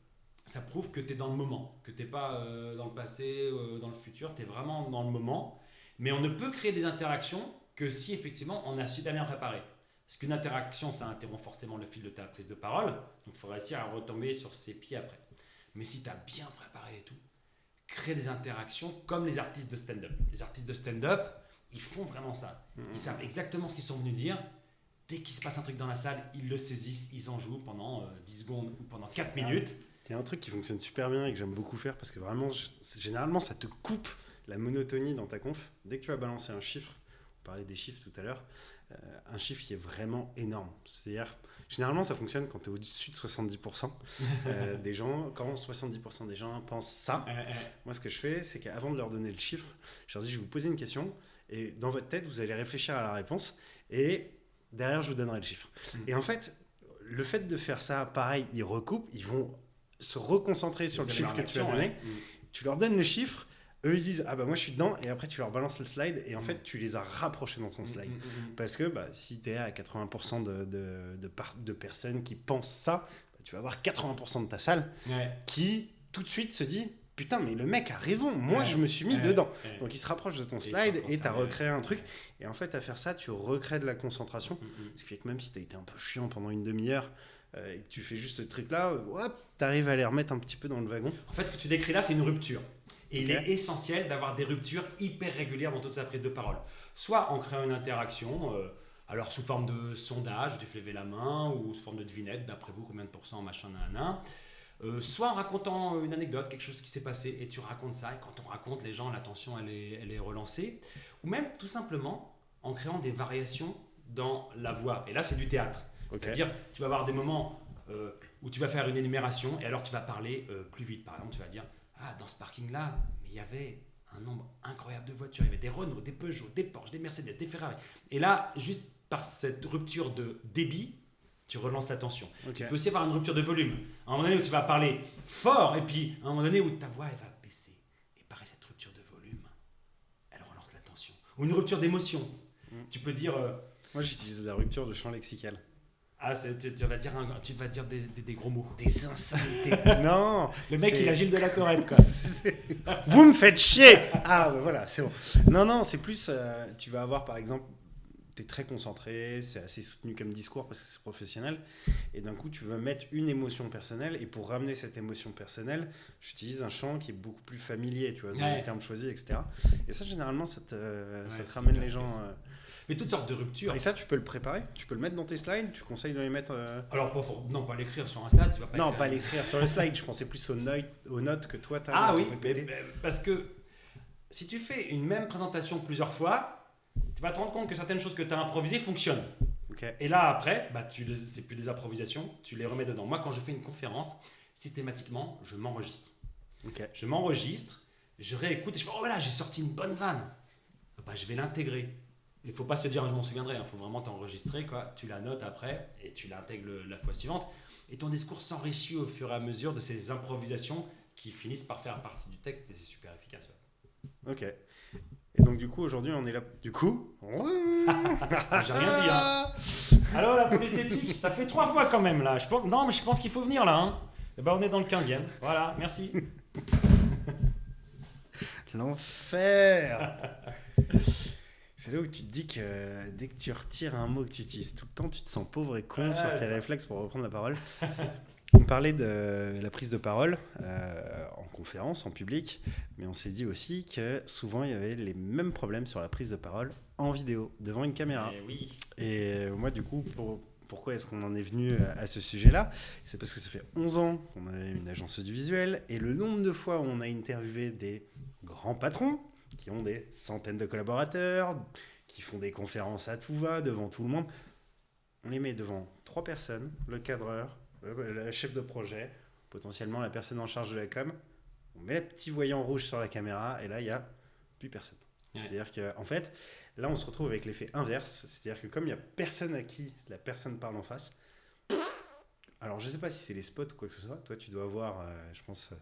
ça prouve que tu es dans le moment, que tu n'es pas dans le passé, dans le futur, tu es vraiment dans le moment. Mais on ne peut créer des interactions que si effectivement on a super bien préparé. Parce qu'une interaction, ça interrompt forcément le fil de ta prise de parole, donc il faut réussir à retomber sur ses pieds après. Mais si tu as bien préparé et tout, crée des interactions comme les artistes de stand-up. Les artistes de stand-up, ils font vraiment ça. Ils savent exactement ce qu'ils sont venus dire. Dès qu'il se passe un truc dans la salle, ils le saisissent, ils en jouent pendant 10 secondes ou pendant 4 minutes. Il y a un truc qui fonctionne super bien et que j'aime beaucoup faire, parce que vraiment, généralement, ça te coupe la monotonie dans ta conf. Dès que tu vas balancer un chiffre, on parlait des chiffres tout à l'heure, un chiffre qui est vraiment énorme. C'est-à-dire, généralement, ça fonctionne quand tu es au-dessus de 70% des gens. Quand 70% des gens pensent ça, moi, ce que je fais, c'est qu'avant de leur donner le chiffre, je leur dis, je vais vous poser une question et dans votre tête, vous allez réfléchir à la réponse et derrière, je vous donnerai le chiffre. Et en fait, le fait de faire ça, pareil, ils recoupent, ils vont se reconcentrer sur le chiffre que tu as donné. Tu leur donnes le chiffre, eux ils disent ah bah moi je suis dedans, et après tu leur balances le slide et en fait tu les as rapprochés dans ton slide. Parce que si tu es à 80% de personnes qui pensent ça, tu vas avoir 80% de ta salle qui tout de suite se dit putain mais le mec a raison, moi je me suis mis dedans. Donc il se rapproche de ton slide et tu as recréé un truc. Et en fait à faire ça tu recrées de la concentration. Ce qui fait que même si tu as été un peu chiant pendant une demi-heure et que tu fais juste ce truc là, tu arrives à les remettre un petit peu dans le wagon. En fait ce que tu décris là c'est une rupture. Et il est essentiel d'avoir des ruptures hyper régulières dans toute sa prise de parole. Soit en créant une interaction, alors sous forme de sondage, tu fais lever la main, ou sous forme de devinette, d'après vous combien de pourcents, machin, nanana. Soit en racontant une anecdote, quelque chose qui s'est passé, et tu racontes ça, et quand on raconte, les gens, l'attention, elle est relancée. Ou même, tout simplement, en créant des variations dans la voix. Et là, c'est du théâtre. C'est-à-dire, tu vas avoir des moments où tu vas faire une énumération, et alors tu vas parler plus vite. Par exemple, tu vas dire, dans ce parking-là, il y avait un nombre incroyable de voitures. Il y avait des Renault, des Peugeot, des Porsche, des Mercedes, des Ferrari. Et là, juste par cette rupture de débit, tu relances l'attention. Tu peux aussi avoir une rupture de volume. À un moment donné où tu vas parler fort, et puis à un moment donné où ta voix elle va baisser. Et pareil, cette rupture de volume, elle relance l'attention. Ou une rupture d'émotion. Tu peux dire... Moi, j'utilise la rupture de champ lexical. Tu vas dire des gros mots. Des insanités. Non. Le mec, il a Gilles de la Tourette, quoi. Vous me faites chier. Ah, bah voilà, c'est bon. Non, c'est plus... tu vas avoir, par exemple, tu es très concentré, c'est assez soutenu comme discours parce que c'est professionnel. Et d'un coup, tu veux mettre une émotion personnelle. Et pour ramener cette émotion personnelle, j'utilise un champ qui est beaucoup plus familier, tu vois, dans les termes choisis, etc. Et ça, généralement, ça te ramène les gens... Mais toutes sortes de ruptures. Et ça, tu peux le préparer, tu peux le mettre dans tes slides, tu conseilles de les mettre... Alors, pas l'écrire sur un slide, tu vas pas... Non, pas l'écrire sur le slide, je pensais plus aux notes que toi, tu as. Ah oui, parce que si tu fais une même présentation plusieurs fois, tu vas te rendre compte que certaines choses que tu as improvisées fonctionnent. Et là, après, c'est plus des improvisations, tu les remets dedans. Moi, quand je fais une conférence, systématiquement, je m'enregistre. Je m'enregistre, je réécoute et je fais « Oh voilà, j'ai sorti une bonne vanne !» Je vais l'intégrer. Il ne faut pas se dire « Je m'en souviendrai », il faut vraiment t'enregistrer, quoi. Tu la notes après et tu l'intègres la fois suivante. Et ton discours s'enrichit au fur et à mesure de ces improvisations qui finissent par faire partie du texte et c'est super efficace. Ok. Et donc du coup, aujourd'hui, on est là... Du coup... J'ai rien dit, hein. Alors, la police d'éthique, ça fait 3 fois quand même, là. Non, mais je pense qu'il faut venir, là. Hein. On est dans le 15e. Voilà, merci. L'enfer. C'est là où tu te dis que dès que tu retires un mot que tu utilises tout le temps, tu te sens pauvre et con sur tes réflexes pour reprendre la parole. On parlait de la prise de parole en conférence, en public, mais on s'est dit aussi que souvent il y avait les mêmes problèmes sur la prise de parole en vidéo, devant une caméra. Et moi du coup, pourquoi est-ce qu'on en est venu à ce sujet-là ? C'est parce que ça fait 11 ans qu'on a une agence audiovisuelle et le nombre de fois où on a interviewé des grands patrons qui ont des centaines de collaborateurs, qui font des conférences à tout va, devant tout le monde, on les met devant 3 personnes, le cadreur, le chef de projet, potentiellement la personne en charge de la com, on met le petit voyant rouge sur la caméra et là, il n'y a plus personne. C'est-à-dire qu'en fait, là, on se retrouve avec l'effet inverse, c'est-à-dire que comme il n'y a personne à qui la personne parle en face, alors je ne sais pas si c'est les spots ou quoi que ce soit, toi tu dois avoir, je pense...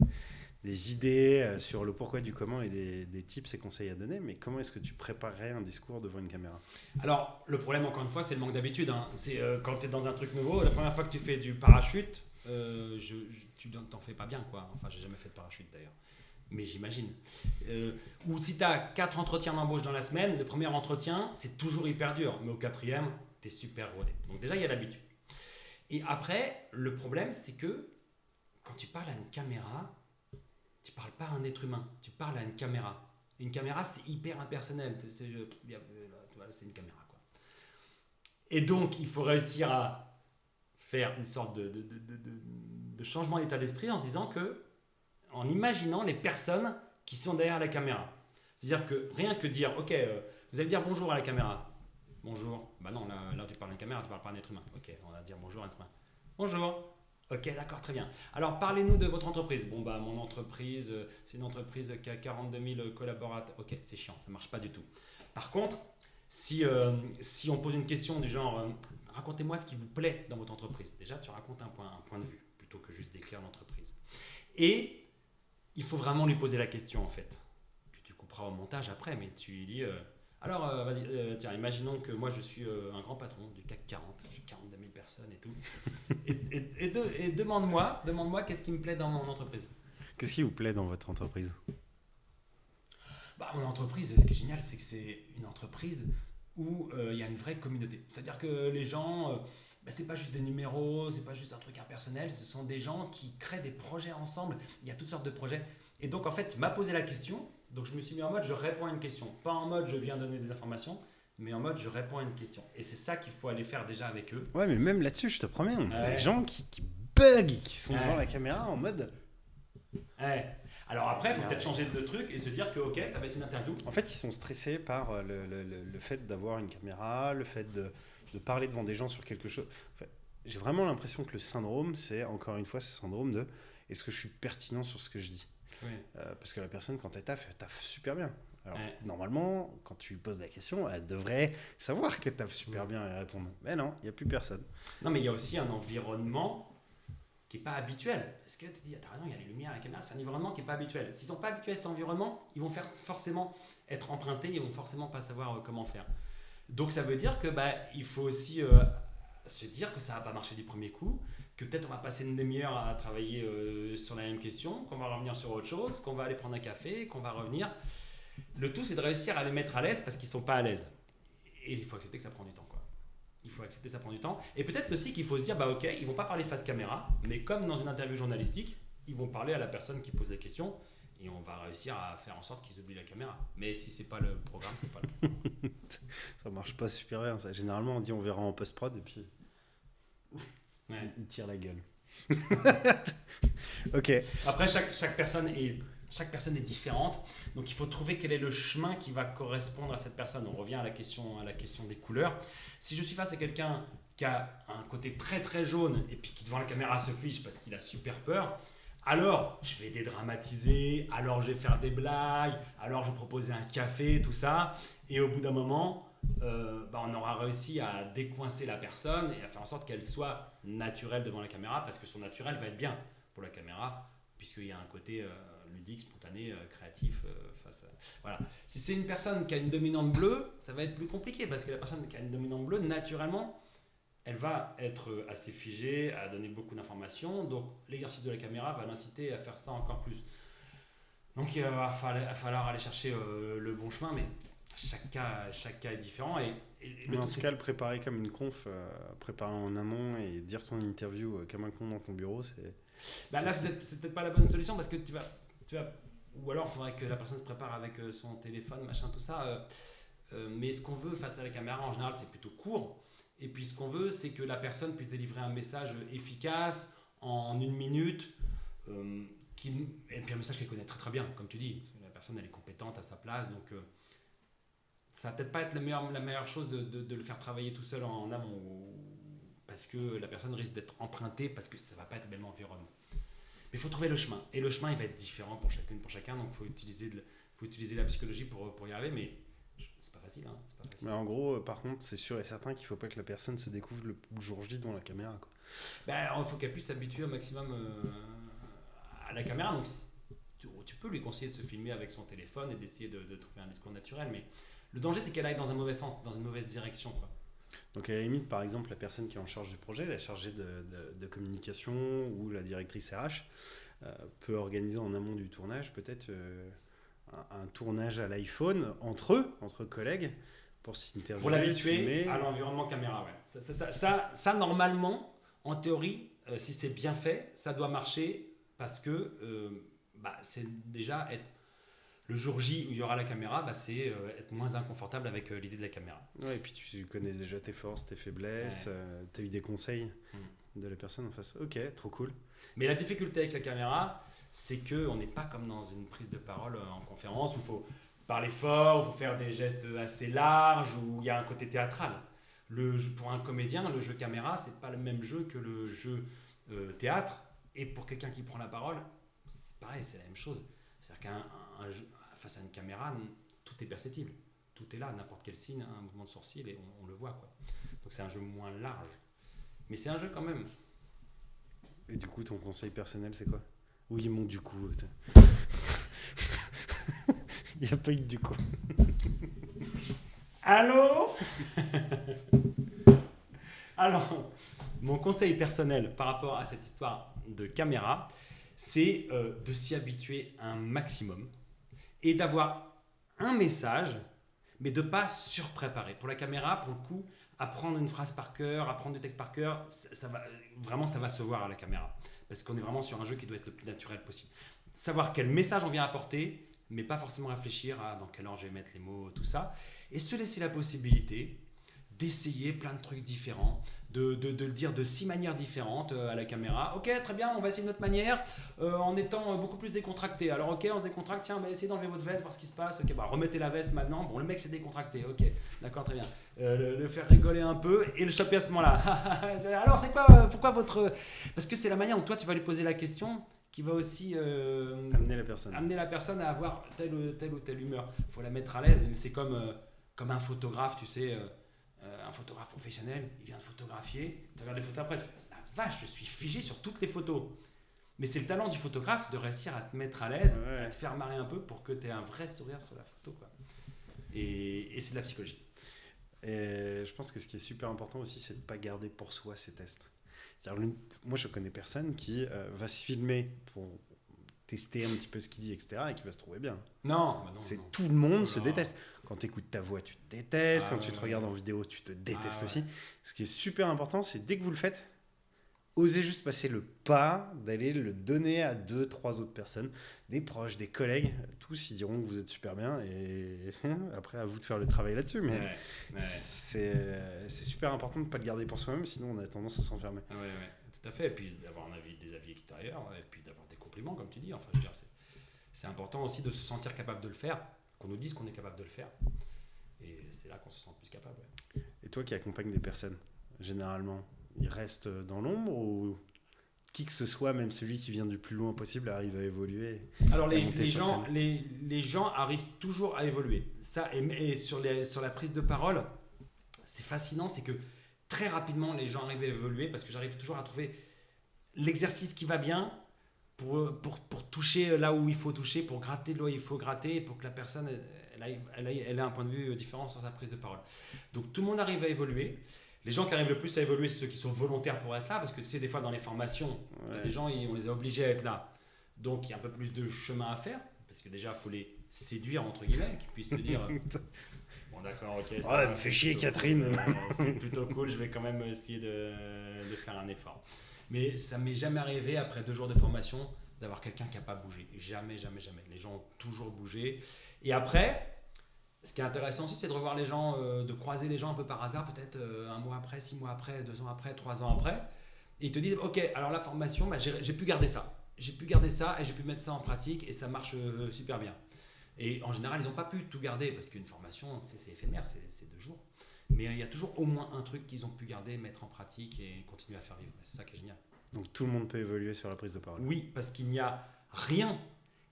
des idées sur le pourquoi du comment et des tips et conseils à donner, mais comment est-ce que tu préparerais un discours devant une caméra ? Alors, le problème, encore une fois, c'est le manque d'habitude. Hein. C'est quand tu es dans un truc nouveau, la première fois que tu fais du parachute, tu t'en fais pas bien, quoi. Enfin, j'ai jamais fait de parachute, d'ailleurs. Mais j'imagine. Ou si tu as 4 entretiens d'embauche dans la semaine, le premier entretien, c'est toujours hyper dur. Mais au 4e, tu es super rodé. Donc déjà, il y a l'habitude. Et après, le problème, c'est que quand tu parles à une caméra, tu ne parles pas à un être humain, tu parles à une caméra. Une caméra, c'est hyper impersonnel. C'est une caméra, quoi. Et donc, il faut réussir à faire une sorte de changement d'état d'esprit en se disant que, en imaginant les personnes qui sont derrière la caméra. C'est-à-dire que rien que dire, ok, vous allez dire bonjour à la caméra. Bonjour. Bah non, là tu parles à une caméra, tu parles pas à un être humain. Ok, on va dire bonjour à un être humain. Bonjour. Ok, d'accord, très bien. Alors, parlez-nous de votre entreprise. Bon, bah, mon entreprise, c'est une entreprise qui a 42 000 collaborateurs. Ok, c'est chiant, ça marche pas du tout. Par contre, si on pose une question du genre, racontez-moi ce qui vous plaît dans votre entreprise. Déjà, tu racontes un point de vue, plutôt que juste décrire l'entreprise. Et il faut vraiment lui poser la question, en fait, que tu couperas au montage après, mais tu lui dis... alors, vas-y, tiens, imaginons que moi je suis un grand patron du CAC 40, j'ai 42 000 personnes et tout. Et demande-moi qu'est-ce qui me plaît dans mon entreprise. Qu'est-ce qui vous plaît dans votre entreprise? Bah, mon entreprise, ce qui est génial, c'est que c'est une entreprise où il y a une vraie communauté. C'est-à-dire que les gens, c'est pas juste des numéros, c'est pas juste un truc impersonnel, ce sont des gens qui créent des projets ensemble. Il y a toutes sortes de projets. Et donc, en fait, tu m'as posé la question. Donc je me suis mis en mode je réponds à une question. Pas en mode je viens donner des informations, mais en mode je réponds à une question. Et c'est ça qu'il faut aller faire déjà avec eux. Ouais, mais même là-dessus, je te promets, on a des gens qui bug, qui sont devant la caméra en mode... Ouais. Alors après, il faut peut-être changer de truc et se dire que ok, ça va être une interview. En fait, ils sont stressés par le fait d'avoir une caméra, le fait de parler devant des gens sur quelque chose. Enfin, j'ai vraiment l'impression que le syndrome, c'est encore une fois ce syndrome de est-ce que je suis pertinent sur ce que je dis? Oui. Parce que la personne, quand elle taffe super bien. Alors, normalement, quand tu lui poses la question, elle devrait savoir qu'elle taffe super bien et répondre. Mais non, il n'y a plus personne. Non, mais il y a aussi un environnement qui n'est pas habituel. Parce que tu dis, t'as raison, il y a les lumières, la caméra, c'est un environnement qui n'est pas habituel. S'ils ne sont pas habitués à cet environnement, ils vont forcément être empruntés, ils ne vont forcément pas savoir comment faire. Donc ça veut dire que il faut aussi se dire que ça ne va pas marcher du premier coup, que peut-être on va passer une demi-heure à travailler sur la même question, qu'on va revenir sur autre chose, qu'on va aller prendre un café, qu'on va revenir. Le tout, c'est de réussir à les mettre à l'aise parce qu'ils ne sont pas à l'aise. Et il faut accepter que ça prend du temps, quoi. Il faut accepter que ça prend du temps. Et peut-être aussi qu'il faut se dire, ok, ils ne vont pas parler face caméra, mais comme dans une interview journalistique, ils vont parler à la personne qui pose les questions et on va réussir à faire en sorte qu'ils oublient la caméra. Mais si ce n'est pas le programme, c'est pas le programme. Ça marche pas super bien, ça. Généralement, on dit on verra en post-prod et puis il tire la gueule. Ok. Après, chaque personne est différente, donc il faut trouver quel est le chemin qui va correspondre à cette personne. On revient à la question des couleurs. Si je suis face à quelqu'un qui a un côté très très jaune et puis qui devant la caméra se fiche parce qu'il a super peur, alors je vais dédramatiser, alors je vais faire des blagues, alors je vais proposer un café, tout ça, et au bout d'un moment, on aura réussi à décoincer la personne et à faire en sorte qu'elle soit naturelle devant la caméra, parce que son naturel va être bien pour la caméra, puisqu'il y a un côté ludique, spontané, créatif. Voilà. Si c'est une personne qui a une dominante bleue, ça va être plus compliqué, parce que la personne qui a une dominante bleue, naturellement, elle va être assez figée, à donner beaucoup d'informations, donc l'exercice de la caméra va l'inciter à faire ça encore plus. Donc il va falloir aller chercher le bon chemin, mais chaque cas est différent. Mais en tout cas, le préparer comme une conf, préparer en amont et dire ton interview comme un con dans ton bureau, c'est... Là, c'est peut-être pas la bonne solution, parce que tu vas ou alors il faudrait que la personne se prépare avec son téléphone, machin, tout ça. Mais ce qu'on veut face à la caméra, en général, c'est plutôt court. Et puis ce qu'on veut, c'est que la personne puisse délivrer un message efficace en 1 minute, et puis un message qu'elle connaît très très bien, comme tu dis. La personne, elle est compétente à sa place, donc ça va peut-être pas être la meilleure chose de le faire travailler tout seul en amont, parce que la personne risque d'être empruntée, parce que ça va pas être le même environnement. Mais il faut trouver le chemin, et le chemin il va être différent pour chacun, donc il faut utiliser la psychologie pour y arriver, mais c'est pas facile, hein, c'est pas facile. Mais en gros, par contre, c'est sûr et certain qu'il faut pas que la personne se découvre le jour J devant la caméra, quoi. Il faut qu'elle puisse s'habituer au maximum à la caméra, donc tu peux lui conseiller de se filmer avec son téléphone et d'essayer de trouver un discours naturel, mais le danger c'est qu'elle aille dans un mauvais sens, dans une mauvaise direction, quoi. Donc à la limite, par exemple, la personne qui est en charge du projet, la chargée de communication ou la directrice RH, peut organiser en amont du tournage peut-être un tournage à l'iPhone entre collègues, pour s'interviewer. Pour l'habituer à l'environnement caméra, ouais. Ça, normalement, en théorie, si c'est bien fait, ça doit marcher, parce que c'est déjà être... Le jour J où il y aura la caméra, c'est être moins inconfortable avec l'idée de la caméra. Ouais, et puis tu connais déjà tes forces, tes faiblesses, tu as eu des conseils de la personne en face. Ok, trop cool. Mais la difficulté avec la caméra, c'est qu'on n'est pas comme dans une prise de parole en conférence où il faut parler fort, il faut faire des gestes assez larges, où il y a un côté théâtral. Pour un comédien, le jeu caméra, c'est pas le même jeu que le jeu théâtre. Et pour quelqu'un qui prend la parole, c'est pareil, c'est la même chose. C'est-à-dire face à une caméra, tout est perceptible. Tout est là, n'importe quel signe, un mouvement de sourcil, et on le voit, quoi. Donc c'est un jeu moins large. Mais c'est un jeu quand même. Et du coup, ton conseil personnel, c'est quoi? Oui, mon du coup. Il n'y a pas eu de du coup. Allô? Alors, mon conseil personnel par rapport à cette histoire de caméra, c'est de s'y habituer un maximum et d'avoir un message, mais de ne pas surpréparer. Pour la caméra, pour le coup, apprendre une phrase par cœur, apprendre du texte par cœur, ça va se voir à la caméra. Parce qu'on est vraiment sur un jeu qui doit être le plus naturel possible. Savoir quel message on vient apporter, mais pas forcément réfléchir à dans quel ordre je vais mettre les mots, tout ça. Et se laisser la possibilité d'essayer plein de trucs différents, de le dire de 6 manières différentes à la caméra. Ok, très bien, on va essayer de notre manière, en étant beaucoup plus décontracté. Alors ok, on se décontracte, tiens, essayez d'enlever votre veste, voir ce qui se passe. Ok, remettez la veste maintenant. Bon, le mec s'est décontracté, ok, d'accord, très bien. Le faire rigoler un peu et le choper à ce moment-là. Alors c'est quoi, pourquoi votre... Parce que c'est la manière dont toi tu vas lui poser la question qui va aussi amener la personne à avoir telle ou telle humeur. Il faut la mettre à l'aise, mais c'est comme un photographe, tu sais... un photographe professionnel, il vient de photographier, tu regardes les photos après, tu fais la vache, je suis figé sur toutes les photos. Mais c'est le talent du photographe de réussir à te mettre à l'aise, à te faire marrer un peu pour que tu aies un vrai sourire sur la photo, quoi. Et c'est de la psychologie. Et je pense que ce qui est super important aussi, c'est de ne pas garder pour soi ces tests. C'est-à-dire, moi, je connais personne qui va se filmer pour tester un petit peu ce qu'il dit, etc., et qui va se trouver bien. Non. Tout le monde se déteste. Quand tu écoutes ta voix, tu te détestes. Quand tu te regardes en vidéo, tu te détestes aussi. Ce qui est super important, c'est dès que vous le faites, osez juste passer le pas d'aller le donner à 2-3 autres personnes, des proches, des collègues. Tous, ils diront que vous êtes super bien. Et après, à vous de faire le travail là-dessus. Mais c'est super important de ne pas le garder pour soi-même, sinon on a tendance à s'enfermer. Ouais, tout à fait. Et puis d'avoir des avis extérieurs, et puis d'avoir des compliments, comme tu dis. Enfin, je veux dire, c'est important aussi de se sentir capable de le faire, qu'on nous dise qu'on est capable de le faire. Et c'est là qu'on se sent plus capable. Ouais. Et toi qui accompagnes des personnes, généralement, ils restent dans l'ombre ou qui que ce soit, même celui qui vient du plus loin possible, arrive à évoluer? Alors les gens arrivent toujours à évoluer. Ça, et sur la prise de parole, c'est fascinant, c'est que très rapidement les gens arrivent à évoluer parce que j'arrive toujours à trouver l'exercice qui va bien pour toucher là où il faut toucher, pour gratter là où il faut gratter, pour que la personne elle ait un point de vue différent sur sa prise de parole. Donc tout le monde arrive à évoluer. Les gens qui arrivent le plus à évoluer, c'est ceux qui sont volontaires pour être là, parce que tu sais, des fois dans les formations, t'as des gens, on les a obligés à être là. Donc il y a un peu plus de chemin à faire, parce que déjà, il faut les séduire, entre guillemets, qu'ils puissent se dire bon, d'accord, ok, ça me fait chier, Catherine. C'est plutôt cool, je vais quand même essayer de faire un effort. Mais ça ne m'est jamais arrivé, après 2 jours de formation, d'avoir quelqu'un qui n'a pas bougé. Jamais. Les gens ont toujours bougé. Et après, ce qui est intéressant aussi, c'est de revoir les gens, de croiser les gens un peu par hasard, peut-être 1 mois après, 6 mois après, 2 ans après, 3 ans après. Et ils te disent, ok, alors la formation, j'ai pu garder ça. J'ai pu garder ça et j'ai pu mettre ça en pratique et ça marche super bien. Et en général, ils n'ont pas pu tout garder parce qu'une formation, c'est éphémère, c'est 2 jours. Mais il y a toujours au moins un truc qu'ils ont pu garder, mettre en pratique et continuer à faire vivre. C'est ça qui est génial. Donc tout le monde peut évoluer sur la prise de parole. Oui, parce qu'il n'y a rien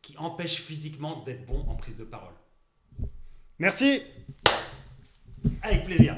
qui empêche physiquement d'être bon en prise de parole. Merci. Avec plaisir.